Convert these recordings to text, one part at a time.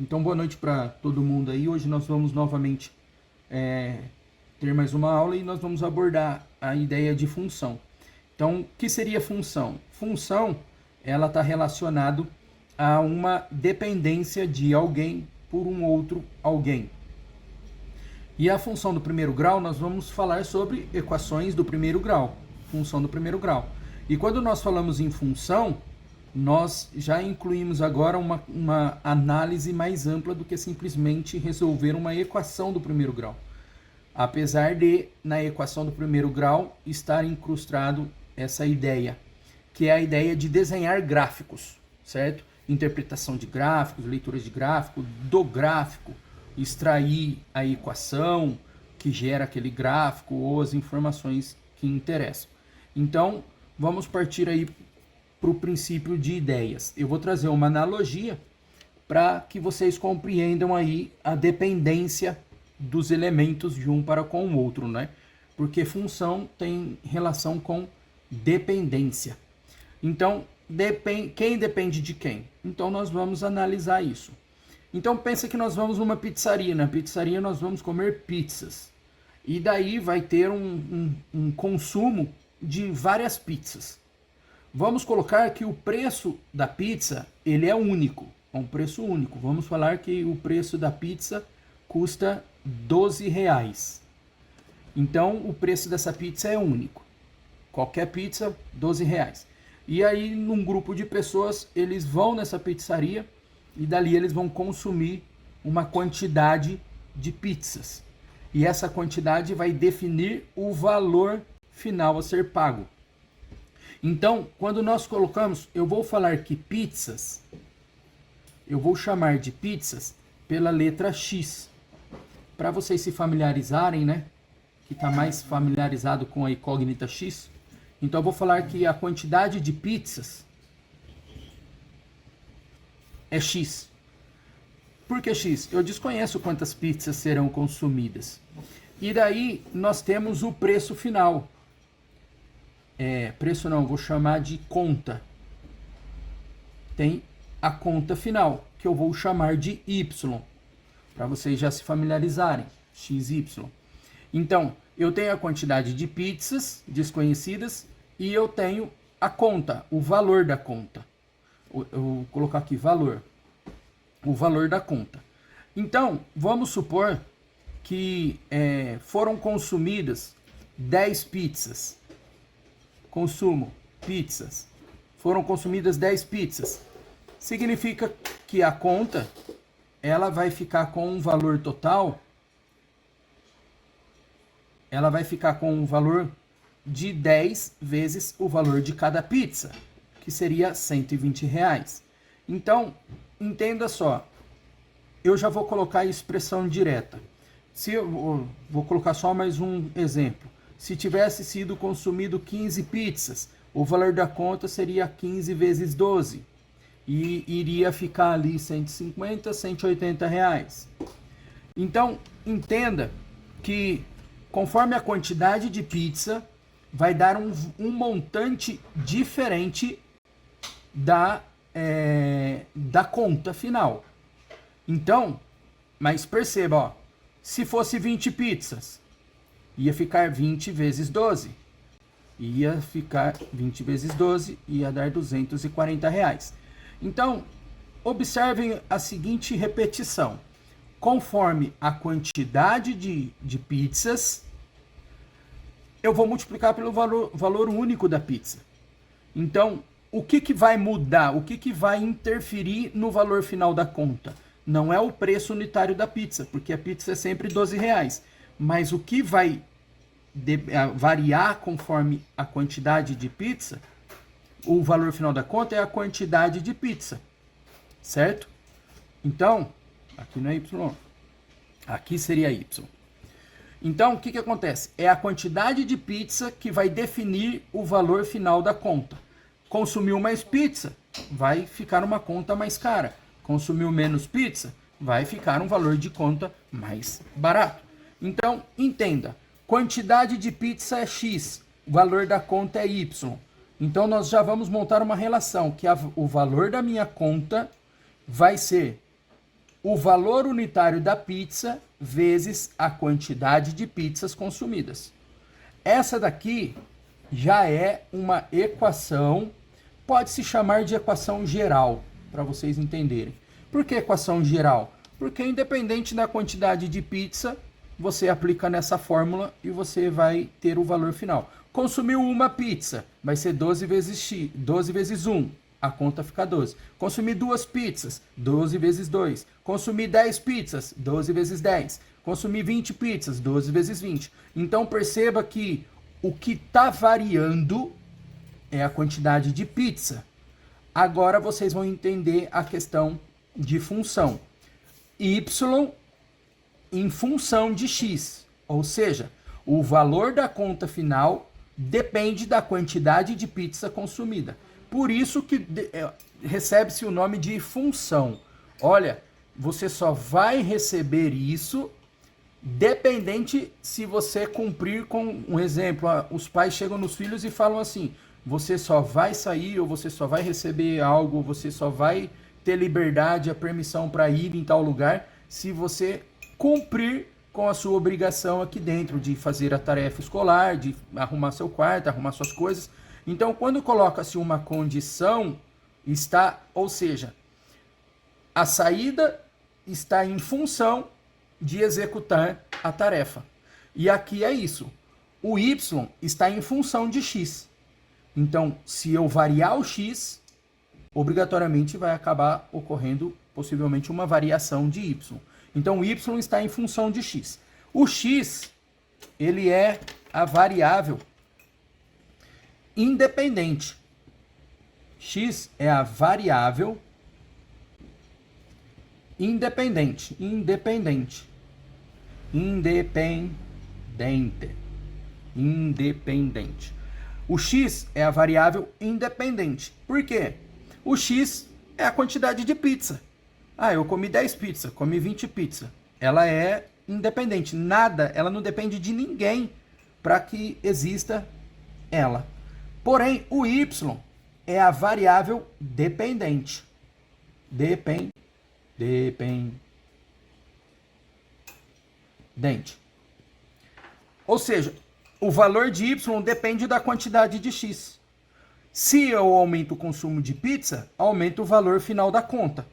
Então, boa noite para todo mundo aí. Hoje nós vamos novamente ter mais uma aula e nós vamos abordar a ideia de função. Então, o que seria função? Função, ela está relacionado a uma dependência de alguém por um outro alguém. E a função do primeiro grau, nós vamos falar sobre equações do primeiro grau, função do primeiro grau. E quando nós falamos em função, nós já incluímos agora uma análise mais ampla do que simplesmente resolver uma equação do primeiro grau. Apesar de, na equação do primeiro grau, estar incrustado essa ideia, que é a ideia de desenhar gráficos, certo? Interpretação de gráficos, leituras de gráfico, do gráfico, extrair a equação que gera aquele gráfico ou as informações que interessam. Então, vamos partir aí para o princípio de ideias. Eu vou trazer uma analogia para que vocês compreendam aí a dependência dos elementos de um para com o outro, né? Porque função tem relação com dependência. Então, quem depende de quem? Então, nós vamos analisar isso. Então, pensa que nós vamos numa pizzaria. Na pizzaria, nós vamos comer pizzas. E daí vai ter um consumo de várias pizzas. Vamos colocar que o preço da pizza, ele é único, é um preço único. Vamos falar que o preço da pizza custa R$12. Então, o preço dessa pizza é único. Qualquer pizza, R$12. E aí, num grupo de pessoas, eles vão nessa pizzaria e dali eles vão consumir uma quantidade de pizzas. E essa quantidade vai definir o valor final a ser pago. Então, quando nós colocamos, eu vou falar que pizzas, eu vou chamar de pizzas pela letra X. Para vocês se familiarizarem, né? Que está mais familiarizado com a incógnita X. Então, eu vou falar que a quantidade de pizzas é X. Por que X? Eu desconheço quantas pizzas serão consumidas. E daí, nós temos o preço final. Preço não, vou chamar de conta. Tem a conta final, que eu vou chamar de Y, para vocês já se familiarizarem, XY. Então, eu tenho a quantidade de pizzas desconhecidas e eu tenho a conta, o valor da conta. Eu vou colocar aqui valor, o valor da conta. Então, vamos supor que foram consumidas 10 pizzas. Consumo, pizzas. Foram consumidas 10 pizzas. Significa que a conta, ela vai ficar com um valor total, ela vai ficar com um valor de 10 vezes o valor de cada pizza, que seria R$120. Então, entenda só, eu já vou colocar a expressão direta. Se eu vou colocar só mais um exemplo. Se tivesse sido consumido 15 pizzas, o valor da conta seria 15 vezes 12. E iria ficar ali 150, R$180. Então, entenda que conforme a quantidade de pizza, vai dar um montante diferente da conta final. Então, mas perceba, ó, se fosse 20 pizzas, ia ficar 20 vezes 12. Ia ficar 20 vezes 12, ia dar R$240. Então, observem a seguinte repetição. Conforme a quantidade de pizzas, eu vou multiplicar pelo valor único da pizza. Então, o que vai mudar? O que vai interferir no valor final da conta? Não é o preço unitário da pizza, porque a pizza é sempre R$12. Mas o que vai variar conforme a quantidade de pizza, o valor final da conta é a quantidade de pizza, certo? Então, aqui não é Y, aqui seria Y. Então, o que acontece? É a quantidade de pizza que vai definir o valor final da conta. Consumiu mais pizza, vai ficar uma conta mais cara. Consumiu menos pizza, vai ficar um valor de conta mais barato. Então, entenda, quantidade de pizza é X, o valor da conta é Y. Então, nós já vamos montar uma relação, que o valor da minha conta vai ser o valor unitário da pizza vezes a quantidade de pizzas consumidas. Essa daqui já é uma equação, pode se chamar de equação geral, para vocês entenderem. Por que equação geral? Porque independente da quantidade de pizza, você aplica nessa fórmula e você vai ter o valor final. Consumiu uma pizza, vai ser 12 vezes x, 12 vezes 1, a conta fica 12. Consumir 2 pizzas, 12 vezes 2. Consumir 10 pizzas, 12 vezes 10. Consumir 20 pizzas, 12 vezes 20. Então perceba que o que está variando é a quantidade de pizza. Agora vocês vão entender a questão de função. Y em função de x, ou seja, o valor da conta final depende da quantidade de pizza consumida. Por isso que recebe-se o nome de função. Olha, você só vai receber isso dependente se você cumprir com um exemplo. Os pais chegam nos filhos e falam assim: você só vai sair, ou você só vai receber algo, ou você só vai ter liberdade, a permissão para ir em tal lugar, se você cumprir com a sua obrigação aqui dentro, de fazer a tarefa escolar, de arrumar seu quarto, arrumar suas coisas. Então, quando coloca-se uma condição, ou seja, a saída está em função de executar a tarefa. E aqui é isso. O y está em função de x. Então, se eu variar o x, obrigatoriamente vai acabar ocorrendo possivelmente uma variação de y. Então, o y está em função de x. O x, ele é a variável independente. X é a variável independente. Independente. O x é a variável independente. Por quê? O x é a quantidade de pizza. Eu comi 10 pizzas, comi 20 pizzas. Ela é independente. Ela não depende de ninguém para que exista ela. Porém, o y é a variável dependente. Dependente. Ou seja, o valor de y depende da quantidade de x. Se eu aumento o consumo de pizza, aumenta o valor final da conta.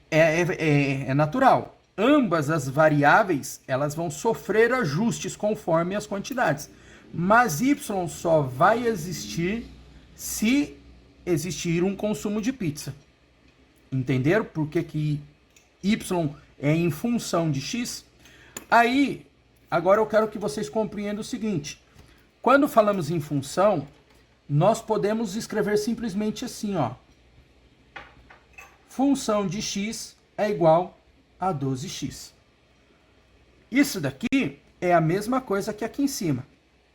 É natural. Ambas as variáveis, elas vão sofrer ajustes conforme as quantidades. Mas y só vai existir se existir um consumo de pizza. Entenderam por que y é em função de x? Aí, agora eu quero que vocês compreendam o seguinte. Quando falamos em função, nós podemos escrever simplesmente assim, ó. Função de x é igual a 12x. Isso daqui é a mesma coisa que aqui em cima.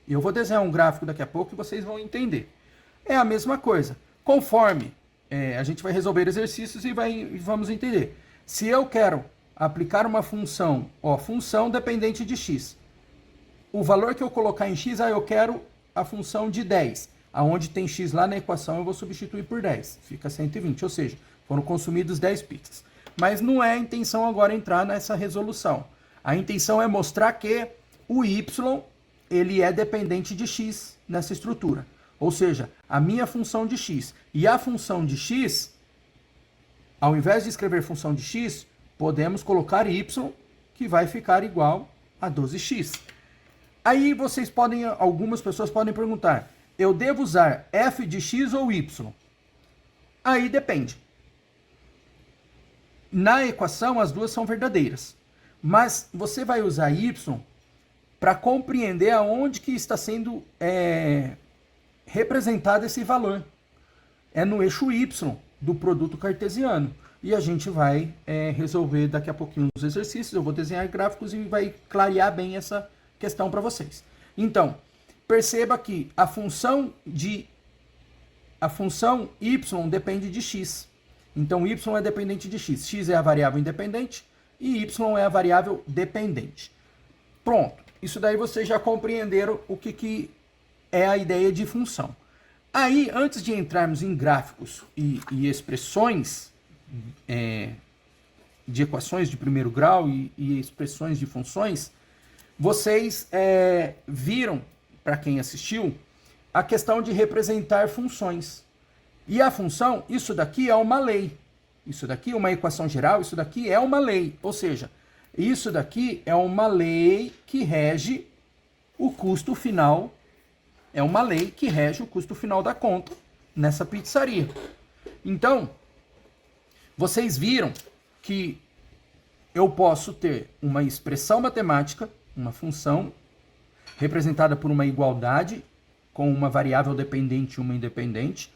Eu vou desenhar um gráfico daqui a pouco e vocês vão entender. É a mesma coisa. Conforme a gente vai resolver exercícios e vamos entender. Se eu quero aplicar uma função, função dependente de x. O valor que eu colocar em x, eu quero a função de 10. Aonde tem x lá na equação, eu vou substituir por 10. Fica 120, ou seja, foram consumidos 10 pizzas. Mas não é a intenção agora entrar nessa resolução. A intenção é mostrar que o y ele é dependente de x nessa estrutura. Ou seja, a minha função de x e a função de x, ao invés de escrever função de x, podemos colocar y, que vai ficar igual a 12x. Aí algumas pessoas podem perguntar, eu devo usar f de x ou y? Aí depende. Na equação, as duas são verdadeiras. Mas você vai usar y para compreender aonde que está sendo representado esse valor. É no eixo y do produto cartesiano. E a gente vai resolver daqui a pouquinho os exercícios. Eu vou desenhar gráficos e vai clarear bem essa questão para vocês. Então, perceba que a função y depende de x. Então, y é dependente de x. X é a variável independente e y é a variável dependente. Pronto. Isso daí vocês já compreenderam o que é a ideia de função. Aí, antes de entrarmos em gráficos e expressões de equações de primeiro grau e expressões de funções, vocês viram, para quem assistiu, a questão de representar funções. E a função, isso daqui é uma lei. Isso daqui é uma equação geral, isso daqui é uma lei. Ou seja, isso daqui é uma lei que rege o custo final. É uma lei que rege o custo final da conta nessa pizzaria. Então, vocês viram que eu posso ter uma expressão matemática, uma função, representada por uma igualdade, com uma variável dependente e uma independente,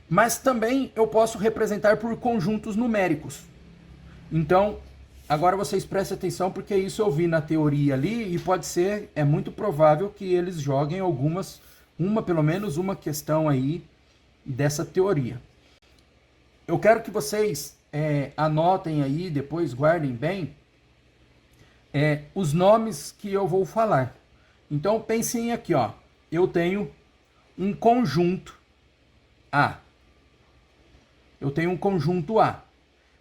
mas também eu posso representar por conjuntos numéricos. Então, agora vocês prestem atenção, porque isso eu vi na teoria ali, e pode ser, é muito provável que eles joguem pelo menos uma questão aí dessa teoria. Eu quero que vocês anotem aí, depois guardem bem, os nomes que eu vou falar. Então, pensem aqui, ó. Eu tenho um conjunto A. Eu tenho um conjunto A.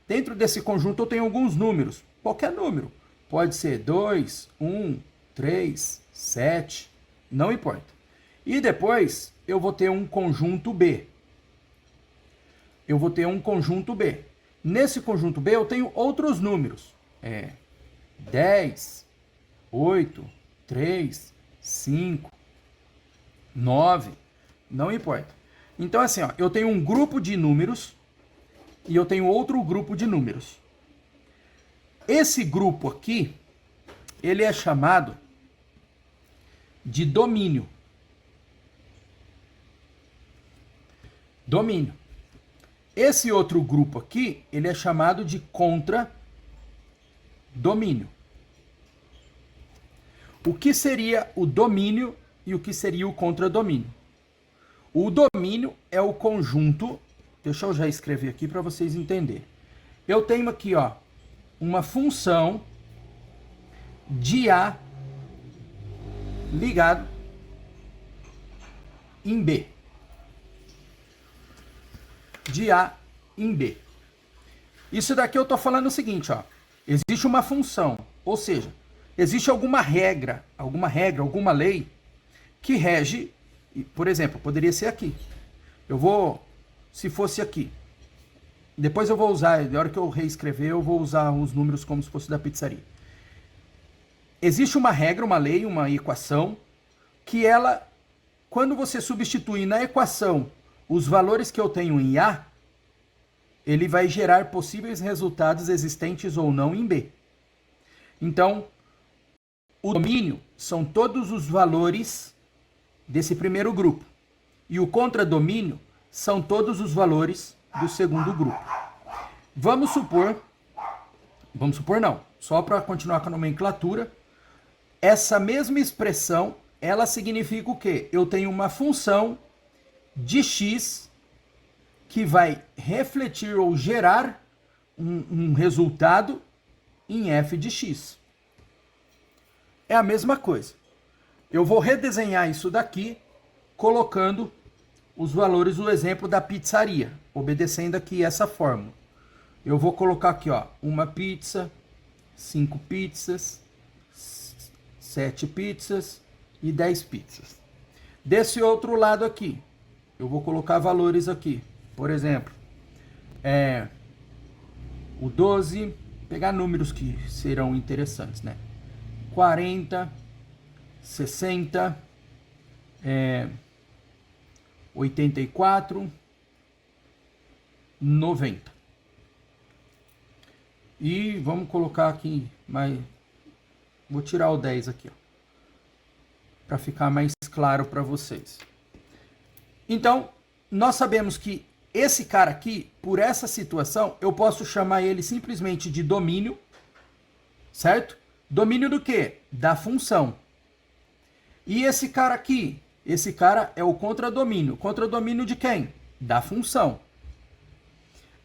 Dentro desse conjunto eu tenho alguns números. Qualquer número. Pode ser 2, 1, 3, 7. Não importa. E depois eu vou ter um conjunto B. Eu vou ter um conjunto B. Nesse conjunto B eu tenho outros números. 10, 8, 3, 5, 9. Não importa. Então assim, ó, eu tenho um grupo de números e eu tenho outro grupo de números. Esse grupo aqui, ele é chamado de domínio. Domínio. Esse outro grupo aqui, ele é chamado de contradomínio. O que seria o domínio e o que seria o contradomínio? O domínio é o conjunto. Deixa eu já escrever aqui para vocês entenderem. Eu tenho aqui, ó, uma função de A ligado em B. De A em B. Isso daqui eu estou falando o seguinte, ó. Existe uma função, ou seja, existe alguma regra, alguma lei que rege, por exemplo, poderia ser aqui. Se fosse aqui, depois eu vou usar, na hora que eu reescrever, eu vou usar os números como se fosse da pizzaria. Existe uma regra, uma lei, uma equação, que ela, quando você substitui na equação os valores que eu tenho em A, ele vai gerar possíveis resultados existentes ou não em B. Então, o domínio são todos os valores desse primeiro grupo. E o contradomínio são todos os valores do segundo grupo. Vamos supor não, só para continuar com a nomenclatura, essa mesma expressão, ela significa o quê? Eu tenho uma função de x que vai refletir ou gerar um resultado em f de x. É a mesma coisa. Eu vou redesenhar isso daqui, colocando os valores do exemplo da pizzaria, obedecendo aqui essa fórmula. Eu vou colocar aqui, ó, uma pizza, 5 pizzas, 7 pizzas e 10 pizzas. Desse outro lado aqui, eu vou colocar valores aqui. Por exemplo, o 12, pegar números que serão interessantes, né? 40, 60, 84, 90. E vamos colocar aqui, vou tirar o 10 aqui, ó, para ficar mais claro para vocês. Então, nós sabemos que esse cara aqui, por essa situação, eu posso chamar ele simplesmente de domínio, certo? Domínio do quê? Da função. E esse cara aqui, esse cara é o contradomínio. Contradomínio de quem? Da função.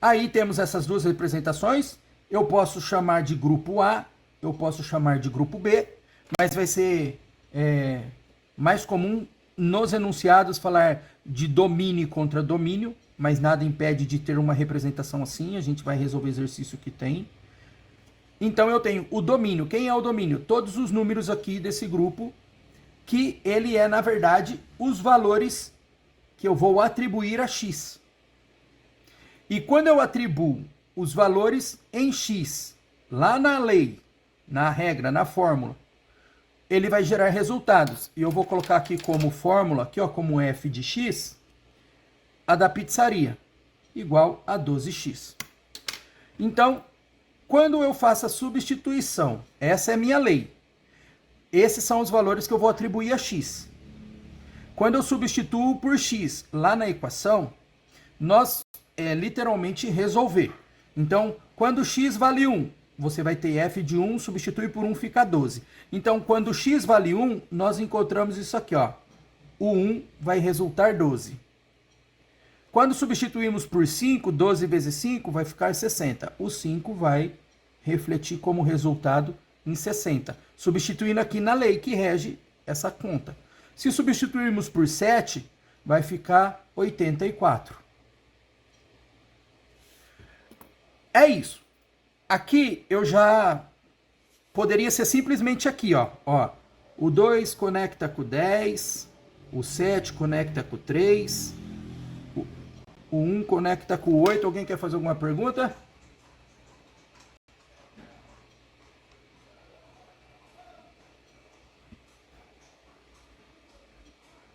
Aí temos essas duas representações. Eu posso chamar de grupo A, eu posso chamar de grupo B, mas vai ser mais comum nos enunciados falar de domínio e contradomínio, mas nada impede de ter uma representação assim. A gente vai resolver o exercício que tem. Então eu tenho o domínio. Quem é o domínio? Todos os números aqui desse grupo, que ele é, na verdade, os valores que eu vou atribuir a x. E quando eu atribuo os valores em x, lá na lei, na regra, na fórmula, ele vai gerar resultados. E eu vou colocar aqui como fórmula, aqui ó, como f de x, a da pizzaria, igual a 12x. Então, quando eu faço a substituição, essa é a minha lei. Esses são os valores que eu vou atribuir a x. Quando eu substituo por x lá na equação, nós literalmente resolver. Então, quando x vale 1, você vai ter f de 1, substitui por 1, fica 12. Então, quando x vale 1, nós encontramos isso aqui, ó. O 1 vai resultar 12. Quando substituímos por 5, 12 vezes 5 vai ficar 60. O 5 vai refletir como resultado em 60. Substituindo aqui na lei que rege essa conta. Se substituirmos por 7, vai ficar 84. É isso. Aqui eu já poderia ser simplesmente aqui, ó. O 2 conecta com o 10, o 7 conecta com o 3, o 1 conecta com o 8. Alguém quer fazer alguma pergunta?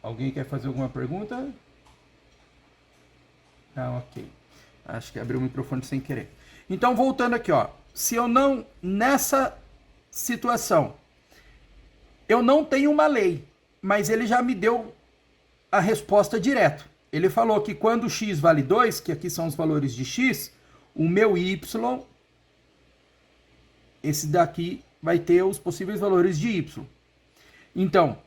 Alguém quer fazer alguma pergunta? Ah, ok. Acho que abriu o microfone sem querer. Então, voltando aqui, ó. Se eu não, nessa situação, eu não tenho uma lei, mas ele já me deu a resposta direto. Ele falou que quando x vale 2, que aqui são os valores de x, o meu y, esse daqui vai ter os possíveis valores de y. Então,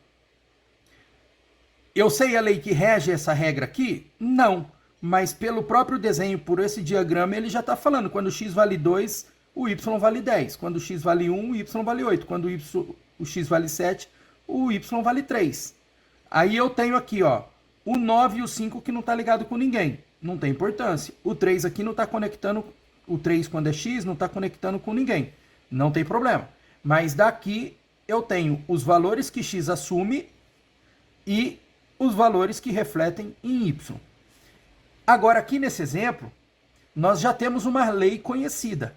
eu sei a lei que rege essa regra aqui? Não. Mas pelo próprio desenho, por esse diagrama, ele já está falando. Quando x vale 2, o y vale 10. Quando x vale 1, o y vale 8. Quando o x vale 7, o y vale 3. Aí eu tenho aqui, ó, o 9 e o 5 que não está ligado com ninguém. Não tem importância. O 3 aqui não está conectando, o 3 quando é x não está conectando com ninguém. Não tem problema. Mas daqui eu tenho os valores que x assume e os valores que refletem em y. Agora, aqui nesse exemplo, nós já temos uma lei conhecida.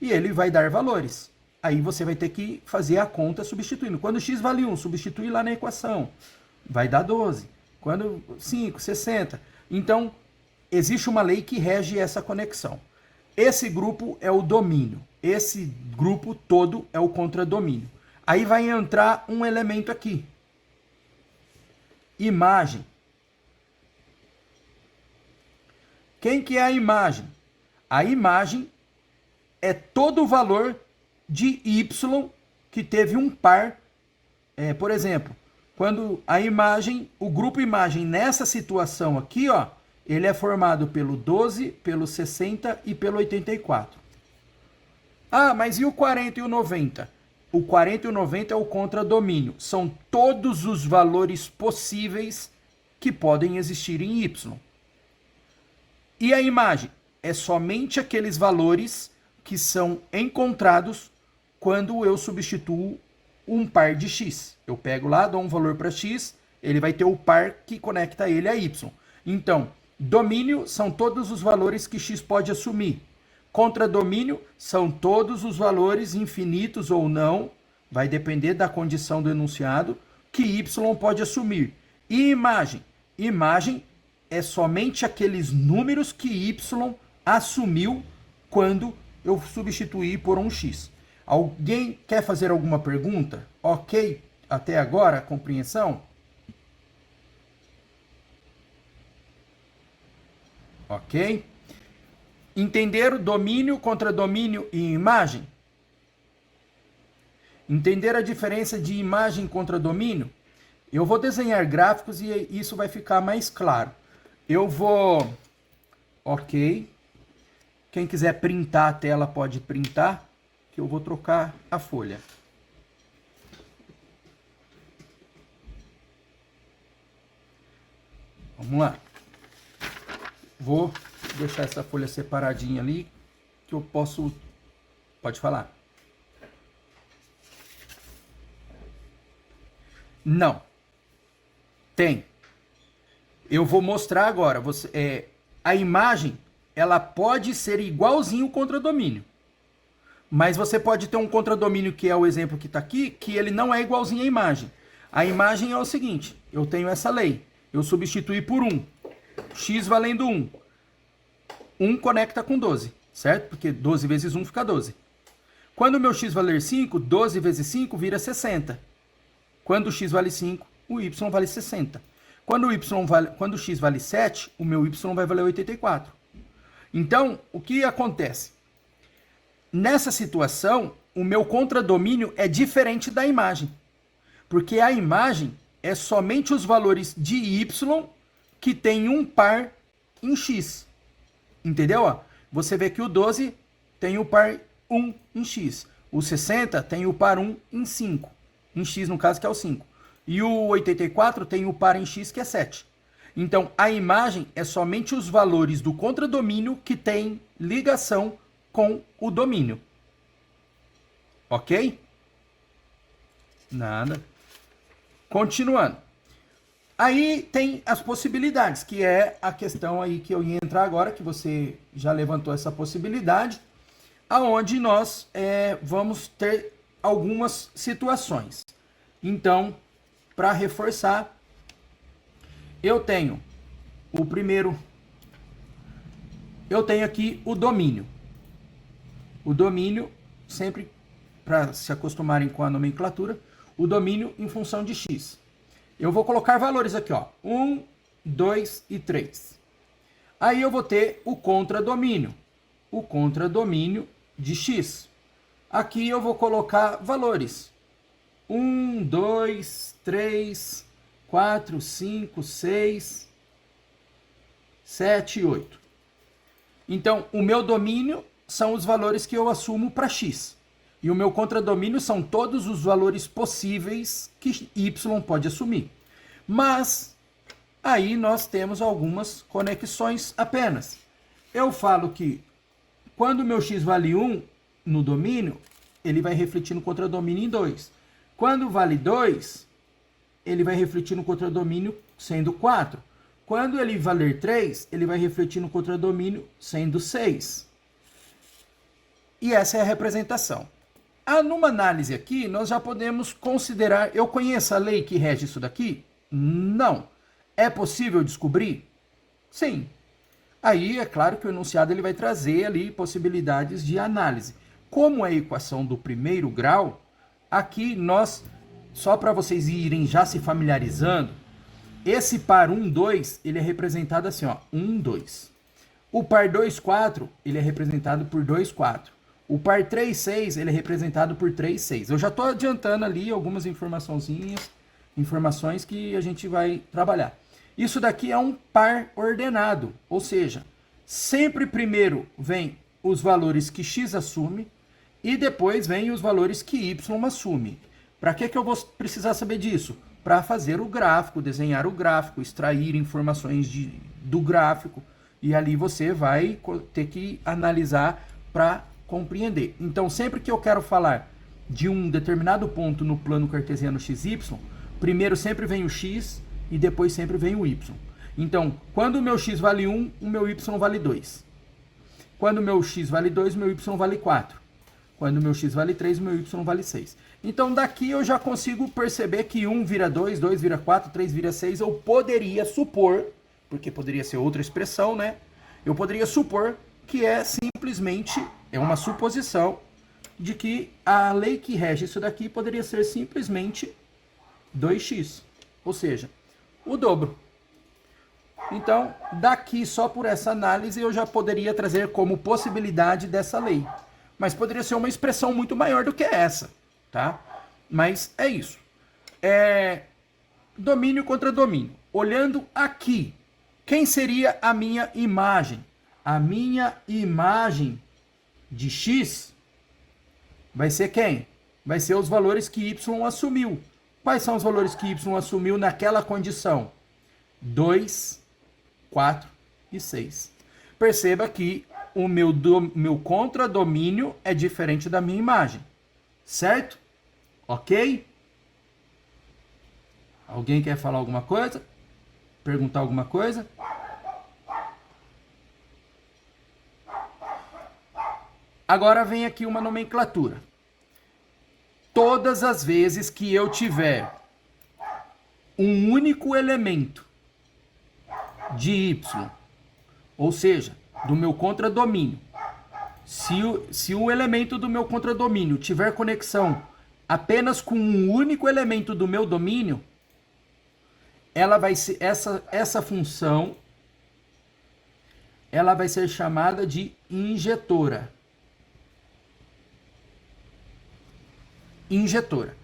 E ele vai dar valores. Aí você vai ter que fazer a conta substituindo. Quando x vale 1, substitui lá na equação. Vai dar 12. Quando 5, 60. Então, existe uma lei que rege essa conexão. Esse grupo é o domínio. Esse grupo todo é o contradomínio. Aí vai entrar um elemento aqui. Imagem. Quem que é a imagem? A imagem é todo o valor de y que teve um par. Por exemplo, quando a imagem, o grupo imagem nessa situação aqui, ó, ele é formado pelo 12, pelo 60 e pelo 84. Ah, mas e o 40 e o 90? O 40 e o 90 é o contradomínio. São todos os valores possíveis que podem existir em y. E a imagem? É somente aqueles valores que são encontrados quando eu substituo um par de x. Eu pego lá, dou um valor para x, ele vai ter o par que conecta ele a y. Então, domínio são todos os valores que x pode assumir. Contradomínio são todos os valores infinitos ou não, vai depender da condição do enunciado, que y pode assumir. E imagem? Imagem é somente aqueles números que y assumiu quando eu substituir por um x. Alguém quer fazer alguma pergunta? Ok? Até agora, compreensão? Ok? Entenderam domínio, contradomínio e imagem? Entender a diferença de imagem e contradomínio? Eu vou desenhar gráficos e isso vai ficar mais claro. Eu vou... Ok. Quem quiser printar a tela pode printar, que eu vou trocar a folha. Vamos lá. Vou deixar essa folha separadinha ali, que eu posso... Pode falar. Não. Tem. Eu vou mostrar agora. A imagem, ela pode ser igualzinho o contradomínio. Mas você pode ter um contradomínio, que é o exemplo que está aqui, que ele não é igualzinho à imagem. A imagem é o seguinte, eu tenho essa lei. Eu substituí por 1. X valendo 1. 1 conecta com 12, certo? Porque 12 vezes 1 fica 12. Quando o meu x valer 5, 12 vezes 5 vira 60. Quando o x vale 5, o y vale 60. Quando o x vale 7, o meu y vai valer 84. Então, o que acontece? Nessa situação, o meu contradomínio é diferente da imagem. Porque a imagem é somente os valores de y que tem um par em x. Entendeu? Ó, você vê que o 12 tem o par 1 em x. O 60 tem o par 1 em 5. Em x, no caso, que é o 5. E o 84 tem o par em x, que é 7. Então, a imagem é somente os valores do contradomínio que tem ligação com o domínio. Ok? Nada. Continuando. Aí tem as possibilidades, que é a questão aí que eu ia entrar agora, que você já levantou essa possibilidade, aonde nós vamos ter algumas situações. Então, para reforçar, eu tenho o primeiro, eu tenho aqui o domínio. O domínio, sempre para se acostumarem com a nomenclatura, o domínio em função de x. Eu vou colocar valores aqui, ó, 1, 2 e 3. Aí eu vou ter o contradomínio de x. Aqui eu vou colocar valores. 1, 2, 3, 4, 5, 6, 7 e 8. Então, o meu domínio são os valores que eu assumo para x. E o meu contradomínio são todos os valores possíveis que y pode assumir. Mas, aí nós temos algumas conexões apenas. Eu falo que quando o meu x vale 1 no domínio, ele vai refletir no contradomínio em 2. Quando vale 2, ele vai refletir no contradomínio sendo 4. Quando ele valer 3, ele vai refletir no contradomínio sendo 6. E essa é a representação. Numa análise aqui, nós já podemos considerar... Eu conheço a lei que rege isso daqui? Não. É possível descobrir? Sim. Aí, é claro que o enunciado ele vai trazer ali possibilidades de análise. Como é a equação do primeiro grau, aqui nós, só para vocês irem já se familiarizando, esse par 1, 2, ele é representado assim, ó, 1, 2. O par 2, 4, ele é representado por 2, 4. O par 3, 6, ele é representado por 3, 6. Eu já estou adiantando ali algumas informações que a gente vai trabalhar. Isso daqui é um par ordenado, ou seja, sempre primeiro vem os valores que x assume e depois vem os valores que y assume. Para que eu vou precisar saber disso? Para fazer o gráfico, desenhar o gráfico, extrair informações do gráfico, e ali você vai ter que analisar para compreender. Então, sempre que eu quero falar de um determinado ponto no plano cartesiano xy, primeiro sempre vem o x e depois sempre vem o y. Então, quando o meu x vale 1, o meu y vale 2. Quando o meu x vale 2, o meu y vale 4. Quando o meu x vale 3, o meu y vale 6. Então, daqui eu já consigo perceber que 1 vira 2, 2 vira 4, 3 vira 6. Eu poderia supor, porque poderia ser outra expressão, né? Eu poderia supor que é simplesmente, é uma suposição de que a lei que rege isso daqui poderia ser simplesmente 2x, ou seja, o dobro. Então, daqui só por essa análise eu já poderia trazer como possibilidade dessa lei. Mas poderia ser uma expressão muito maior do que essa, tá? Mas é isso. Domínio contra domínio. Olhando aqui, quem seria a minha imagem? A minha imagem de x vai ser quem? Vai ser os valores que y assumiu. Quais são os valores que y assumiu naquela condição? 2, 4 e 6. Perceba que o meu contradomínio é diferente da minha imagem. Certo? Ok? Alguém quer falar alguma coisa? Perguntar alguma coisa? Agora vem aqui uma nomenclatura. Todas as vezes que eu tiver um único elemento de y, ou seja, do meu contradomínio, se o elemento do meu contradomínio tiver conexão apenas com um único elemento do meu domínio, ela vai ser essa função, ela vai ser chamada de injetora. Injetora.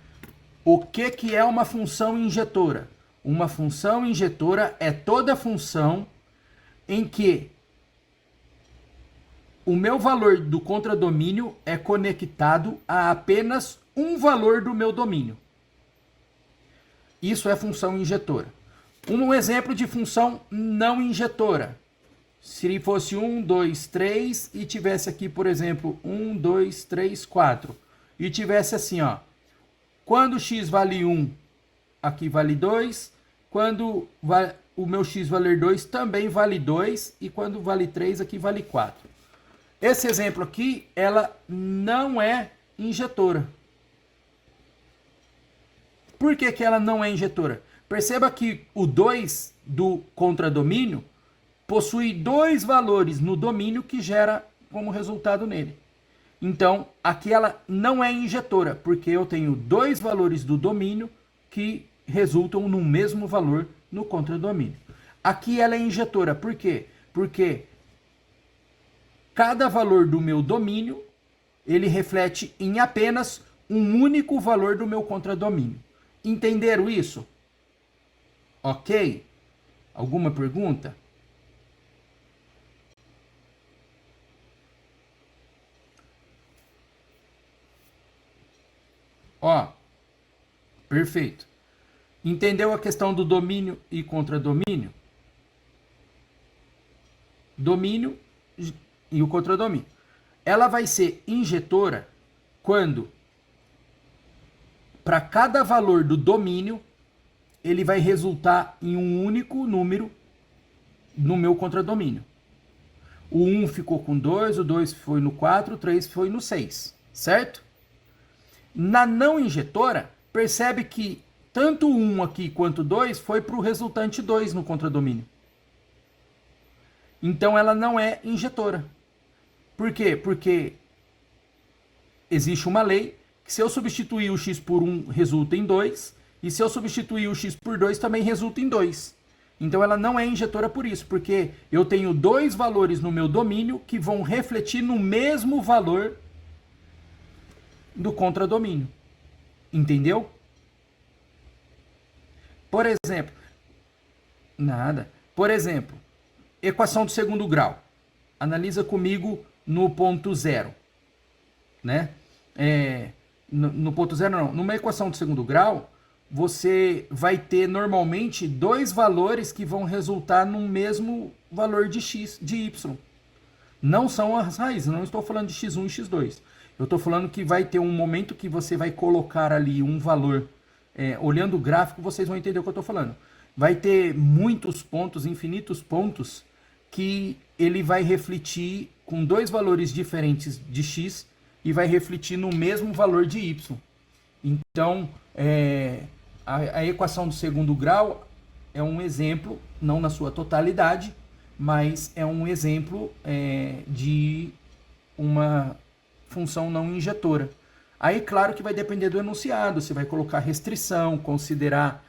O que é uma função injetora? Uma função injetora é toda função em que o meu valor do contradomínio é conectado a apenas um valor do meu domínio. Isso é função injetora. Um exemplo de função não injetora. Se fosse 1, 2, 3 e tivesse aqui, por exemplo, 1, 2, 3, 4. E tivesse assim, ó. Quando x vale 1, aqui vale 2. Quando o meu x valer 2, também vale 2. E quando vale 3, aqui vale 4. Esse exemplo aqui, ela não é injetora. Por que que ela não é injetora? Perceba que o 2 do contradomínio possui dois valores no domínio que gera como resultado nele. Então, aqui ela não é injetora, porque eu tenho dois valores do domínio que resultam no mesmo valor no contradomínio. Aqui ela é injetora, por quê? Porque cada valor do meu domínio, ele reflete em apenas um único valor do meu contradomínio. Entenderam isso? Ok? Alguma pergunta? Ó, perfeito. Entendeu a questão do domínio e contradomínio? Domínio e o contradomínio. Ela vai ser injetora quando, para cada valor do domínio, ele vai resultar em um único número no meu contradomínio. O 1 ficou com 2, o 2 foi no 4, o 3 foi no 6, certo? Na não injetora, percebe que tanto o 1 aqui quanto o 2 foi para o resultante 2 no contradomínio. Então ela não é injetora. Por quê? Porque existe uma lei que se eu substituir o x por 1 resulta em 2, e se eu substituir o x por 2 também resulta em 2. Então ela não é injetora por isso, porque eu tenho dois valores no meu domínio que vão refletir no mesmo valor do contradomínio. Entendeu? Por exemplo, Por exemplo, equação do segundo grau. Analisa comigo no ponto zero, né? No ponto zero não. Numa equação do segundo grau, você vai ter normalmente dois valores que vão resultar no mesmo valor de x, de y. Não são as raízes, não estou falando de x1 e x2. Eu estou falando que vai ter um momento que você vai colocar ali um valor. Olhando o gráfico, vocês vão entender o que eu estou falando. Vai ter muitos pontos, infinitos pontos, que ele vai refletir com dois valores diferentes de x e vai refletir no mesmo valor de y. Então, a equação do segundo grau é um exemplo, não na sua totalidade, mas é um exemplo de uma função não injetora. Aí, claro que vai depender do enunciado, você vai colocar restrição, considerar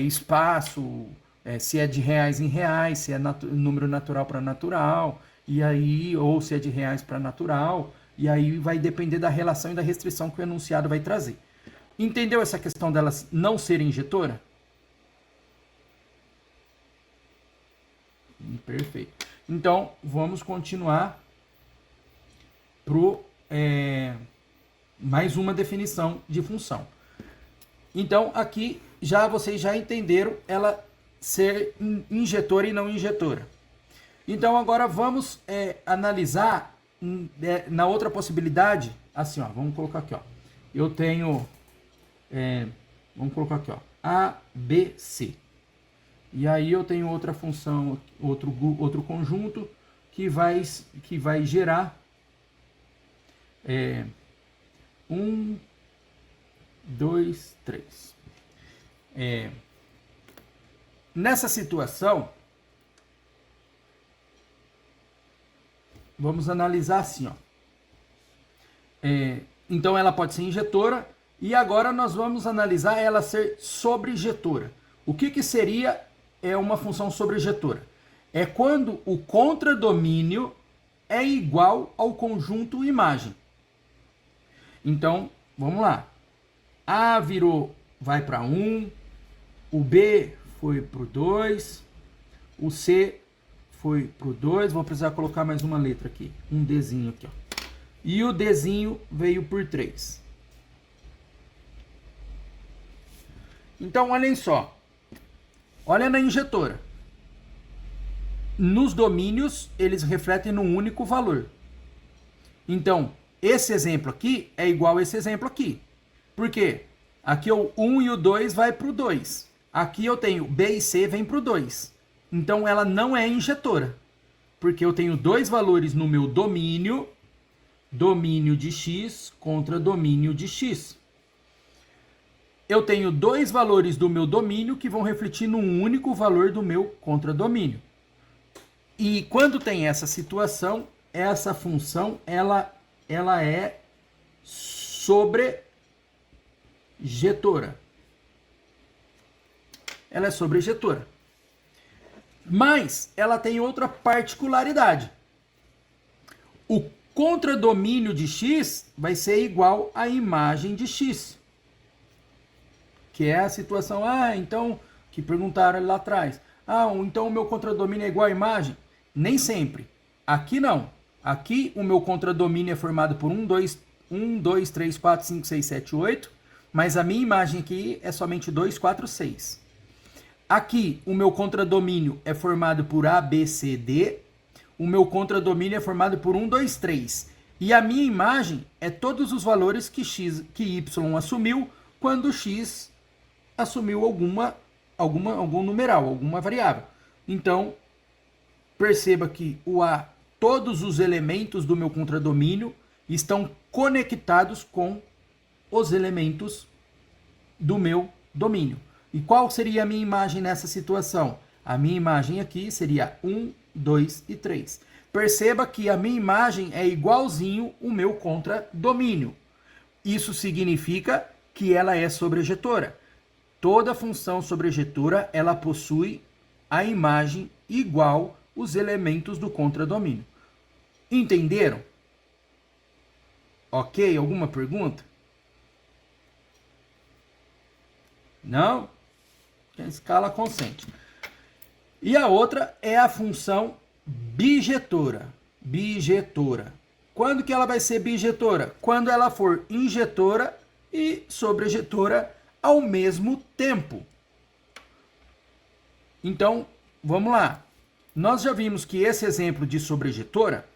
espaço, se é de reais em reais, se é número natural para natural, e aí, ou se é de reais para natural, e aí vai depender da relação e da restrição que o enunciado vai trazer. Entendeu essa questão delas não serem injetora? Perfeito. Então, vamos continuar para mais uma definição de função. Então, aqui vocês já entenderam ela ser injetora e não injetora. Então, agora vamos analisar na outra possibilidade, assim, ó, vamos colocar aqui, ó. Eu tenho, vamos colocar aqui, ó. ABC. E aí eu tenho outra função, outro conjunto que vai gerar 1, 2, 3. Nessa situação, vamos analisar assim, ó. Então ela pode ser injetora e agora nós vamos analisar ela ser sobrejetora. O que seria uma função sobrejetora? É quando o contradomínio é igual ao conjunto imagem. Então, vamos lá. A vai para 1, o B foi para o 2, o C foi para o 2, vou precisar colocar mais uma letra aqui, um Dzinho aqui, ó. E o Dzinho veio por 3. Então, olhem só. Olha na injetora. Nos domínios, eles refletem num único valor. Então, esse exemplo aqui é igual a esse exemplo aqui. Por quê? Aqui o 1 e o 2 vai para o 2. Aqui eu tenho B e C vem para o 2. Então, ela não é injetora. Porque eu tenho dois valores no meu domínio. Domínio de X contra domínio de X. Eu tenho dois valores do meu domínio que vão refletir num único valor do meu contradomínio. E quando tem essa situação, essa função ela é sobrejetora. Ela é sobrejetora. Mas ela tem outra particularidade. O contradomínio de X vai ser igual à imagem de X. Que é a situação, então, que perguntaram lá atrás. Então o meu contradomínio é igual à imagem? Nem sempre. Aqui não. Aqui o meu contradomínio é formado por 1, 2, 3, 4, 5, 6, 7, 8. Mas a minha imagem aqui é somente 2, 4, 6. Aqui o meu contradomínio é formado por A, B, C, D. O meu contradomínio é formado por 1, 2, 3. E a minha imagem é todos os valores que Y assumiu quando X assumiu algum numeral, alguma variável. Então, perceba que todos os elementos do meu contradomínio estão conectados com os elementos do meu domínio. E qual seria a minha imagem nessa situação? A minha imagem aqui seria 1, 2 e 3. Perceba que a minha imagem é igualzinho o meu contradomínio. Isso significa que ela é sobrejetora. Toda função sobrejetora, ela possui a imagem igual os elementos do contradomínio. Entenderam? Ok? Alguma pergunta? Não? A escala consente. E a outra é a função bijetora. Bijetora. Quando que ela vai ser bijetora? Quando ela for injetora e sobrejetora ao mesmo tempo. Então, vamos lá. Nós já vimos que esse exemplo de sobrejetora,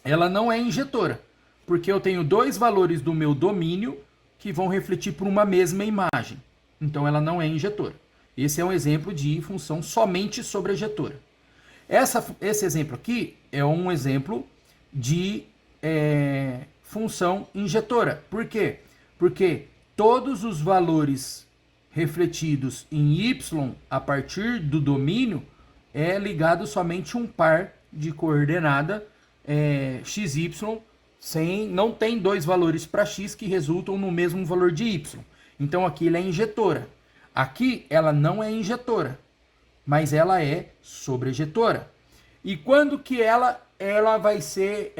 ela não é injetora, porque eu tenho dois valores do meu domínio que vão refletir por uma mesma imagem. Então, ela não é injetora. Esse é um exemplo de função somente sobrejetora. Esse exemplo aqui é um exemplo de função injetora. Por quê? Porque todos os valores refletidos em y a partir do domínio é ligado somente um par de coordenada xy, não tem dois valores para x que resultam no mesmo valor de y. Então aqui ela é injetora. Aqui ela não é injetora, mas ela é sobrejetora. E quando que ela vai ser...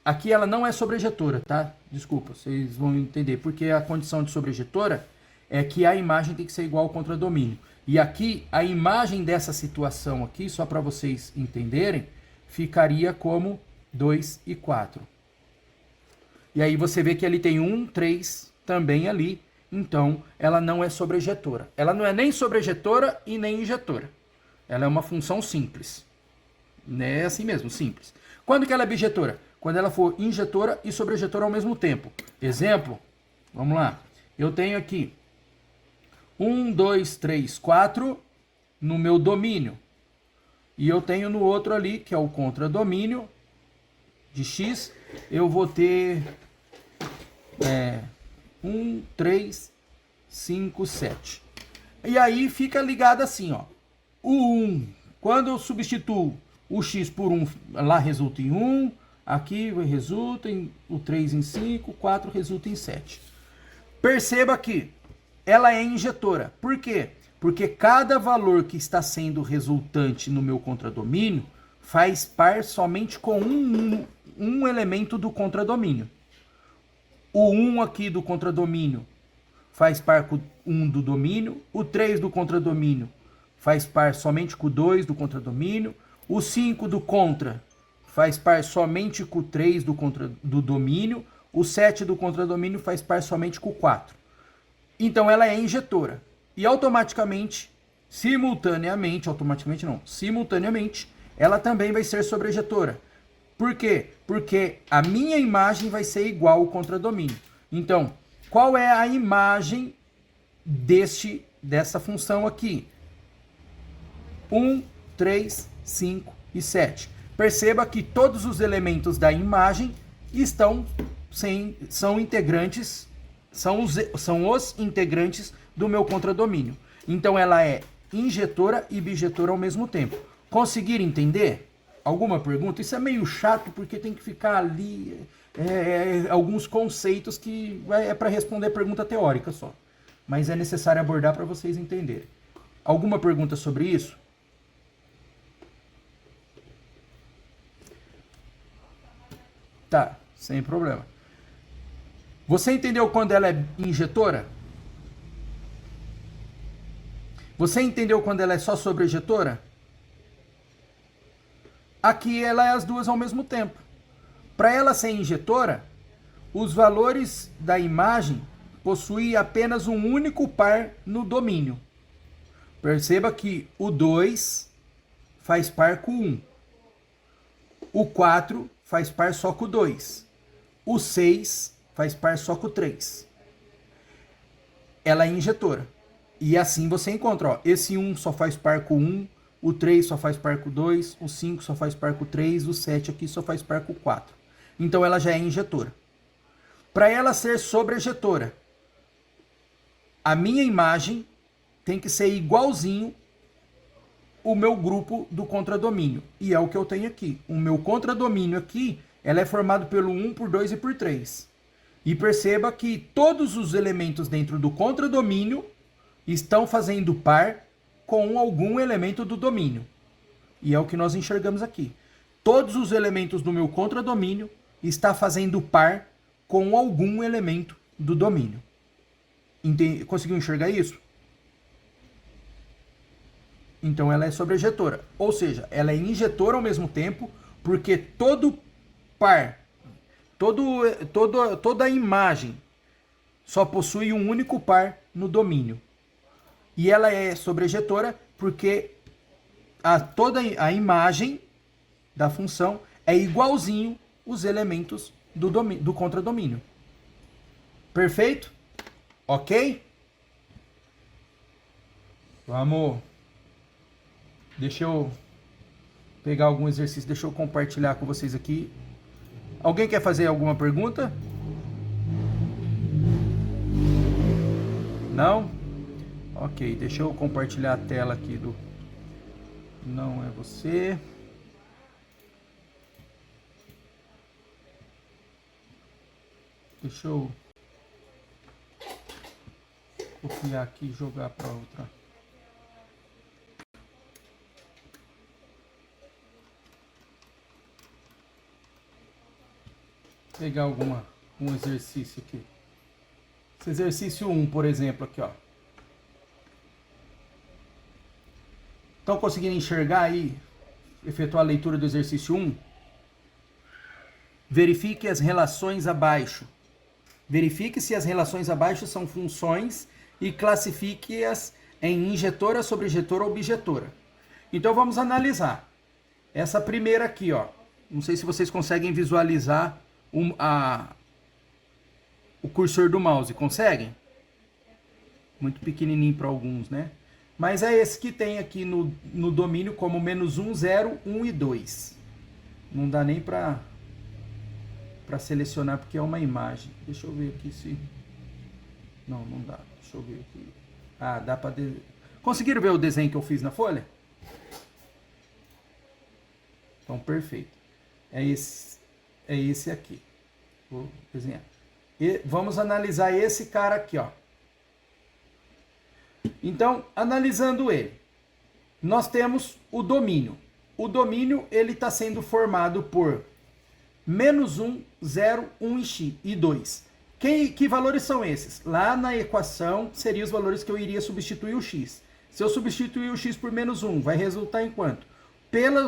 Aqui ela não é sobrejetora, tá? Desculpa, vocês vão entender. Porque a condição de sobrejetora é que a imagem tem que ser igual ao contradomínio. E aqui, a imagem dessa situação aqui, só para vocês entenderem, ficaria como 2 e 4. E aí você vê que ali tem 1, 3 também ali. Então, ela não é sobrejetora. Ela não é nem sobrejetora e nem injetora. Ela é uma função simples. É assim mesmo, simples. Quando que ela é bijetora? Quando ela for injetora e sobrejetora ao mesmo tempo. Exemplo, vamos lá. Eu tenho aqui 1, 2, 3, 4 no meu domínio. E eu tenho no outro ali, que é o contradomínio de x, eu vou ter 1, 3, 5, 7. E aí fica ligado assim, ó. O 1, quando eu substituo o x por 1, lá resulta em 1, aqui resulta em o 3 em 5, 4 resulta em 7. Perceba que ela é injetora. Por quê? Porque cada valor que está sendo resultante no meu contradomínio faz par somente com um elemento do contradomínio. O 1 aqui do contradomínio faz par com o 1 do domínio. O 3 do contradomínio faz par somente com o 2 do contradomínio. O 5 do contra faz par somente com o 3 do domínio. O 7 do contradomínio faz par somente com o 4. Então ela é injetora. E automaticamente, simultaneamente, ela também vai ser sobrejetora. Por quê? Porque a minha imagem vai ser igual ao contradomínio. Então, qual é a imagem dessa função aqui? 1, 3, 5 e 7. Perceba que todos os elementos da imagem são integrantes, são os integrantes do meu contradomínio. Então ela é injetora e bijetora ao mesmo tempo. Conseguiram entender? Alguma pergunta? Isso é meio chato porque tem que ficar ali alguns conceitos que é para responder pergunta teórica só. Mas é necessário abordar para vocês entenderem. Alguma pergunta sobre isso? Tá, sem problema. Você entendeu quando ela é injetora? Você entendeu quando ela é só sobrejetora? Aqui ela é as duas ao mesmo tempo. Para ela ser injetora, os valores da imagem possuem apenas um único par no domínio. Perceba que o 2 faz par com o 1. O 4 faz par só com o 2. O 6 faz par só com o 3. Ela é injetora. E assim você encontra, ó, esse 1 só faz par com 1, o 3 só faz par com 2, o 5 só faz par com 3, o 7 aqui só faz par com 4. Então ela já é injetora. Para ela ser sobrejetora, a minha imagem tem que ser igualzinho o meu grupo do contradomínio. E é o que eu tenho aqui. O meu contradomínio aqui, ela é formado pelo 1, por 2 e por 3. E perceba que todos os elementos dentro do contradomínio estão fazendo par com algum elemento do domínio. E é o que nós enxergamos aqui. Todos os elementos do meu contradomínio estão fazendo par com algum elemento do domínio. Conseguiu enxergar isso? Então ela é sobrejetora. Ou seja, ela é injetora ao mesmo tempo, porque todo par, toda a imagem só possui um único par no domínio. E ela é sobrejetora porque toda a imagem da função é igualzinho os elementos do contradomínio. Perfeito? Ok? Vamos. Deixa eu pegar algum exercício. Deixa eu compartilhar com vocês aqui. Alguém quer fazer alguma pergunta? Não? Ok, deixa eu compartilhar a tela aqui do... Não é você. Deixa eu copiar aqui e jogar para outra. Pegar um exercício aqui. Esse exercício 1, por exemplo, aqui, ó. Estão conseguindo enxergar aí, efetuar a leitura do exercício 1? Verifique as relações abaixo. Verifique se as relações abaixo são funções e classifique-as em injetora, sobrejetora ou bijetora. Então vamos analisar. Essa primeira aqui, ó. Não sei se vocês conseguem visualizar o cursor do mouse. Conseguem? Muito pequenininho para alguns, né? Mas é esse que tem aqui no domínio como menos 1, 0, 1 e 2. Não dá nem para selecionar porque é uma imagem. Deixa eu ver aqui se... Não, não dá. Deixa eu ver aqui. Ah, dá para... Conseguiram ver o desenho que eu fiz na folha? Então, perfeito. É esse aqui. Vou desenhar. E vamos analisar esse cara aqui, ó. Então, analisando ele, nós temos o domínio. O domínio, ele está sendo formado por menos 1, 0, 1 e 2. Que valores são esses? Lá na equação, seriam os valores que eu iria substituir o x. Se eu substituir o x por menos 1, vai resultar em quanto?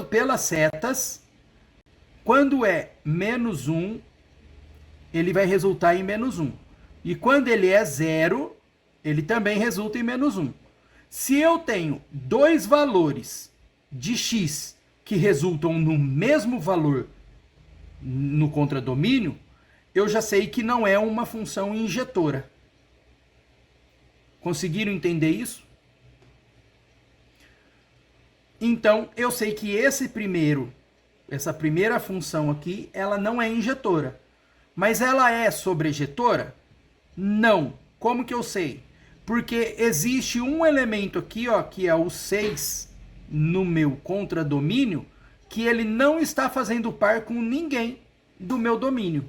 Pelas setas, quando é menos 1, ele vai resultar em menos 1. E quando ele é 0, ele também resulta em menos 1. Se eu tenho dois valores de x que resultam no mesmo valor no contradomínio, eu já sei que não é uma função injetora. Conseguiram entender isso? Então, eu sei que essa primeira função aqui, ela não é injetora. Mas ela é sobrejetora? Não. Como que eu sei? Porque existe um elemento aqui, ó, que é o 6 no meu contradomínio, que ele não está fazendo par com ninguém do meu domínio.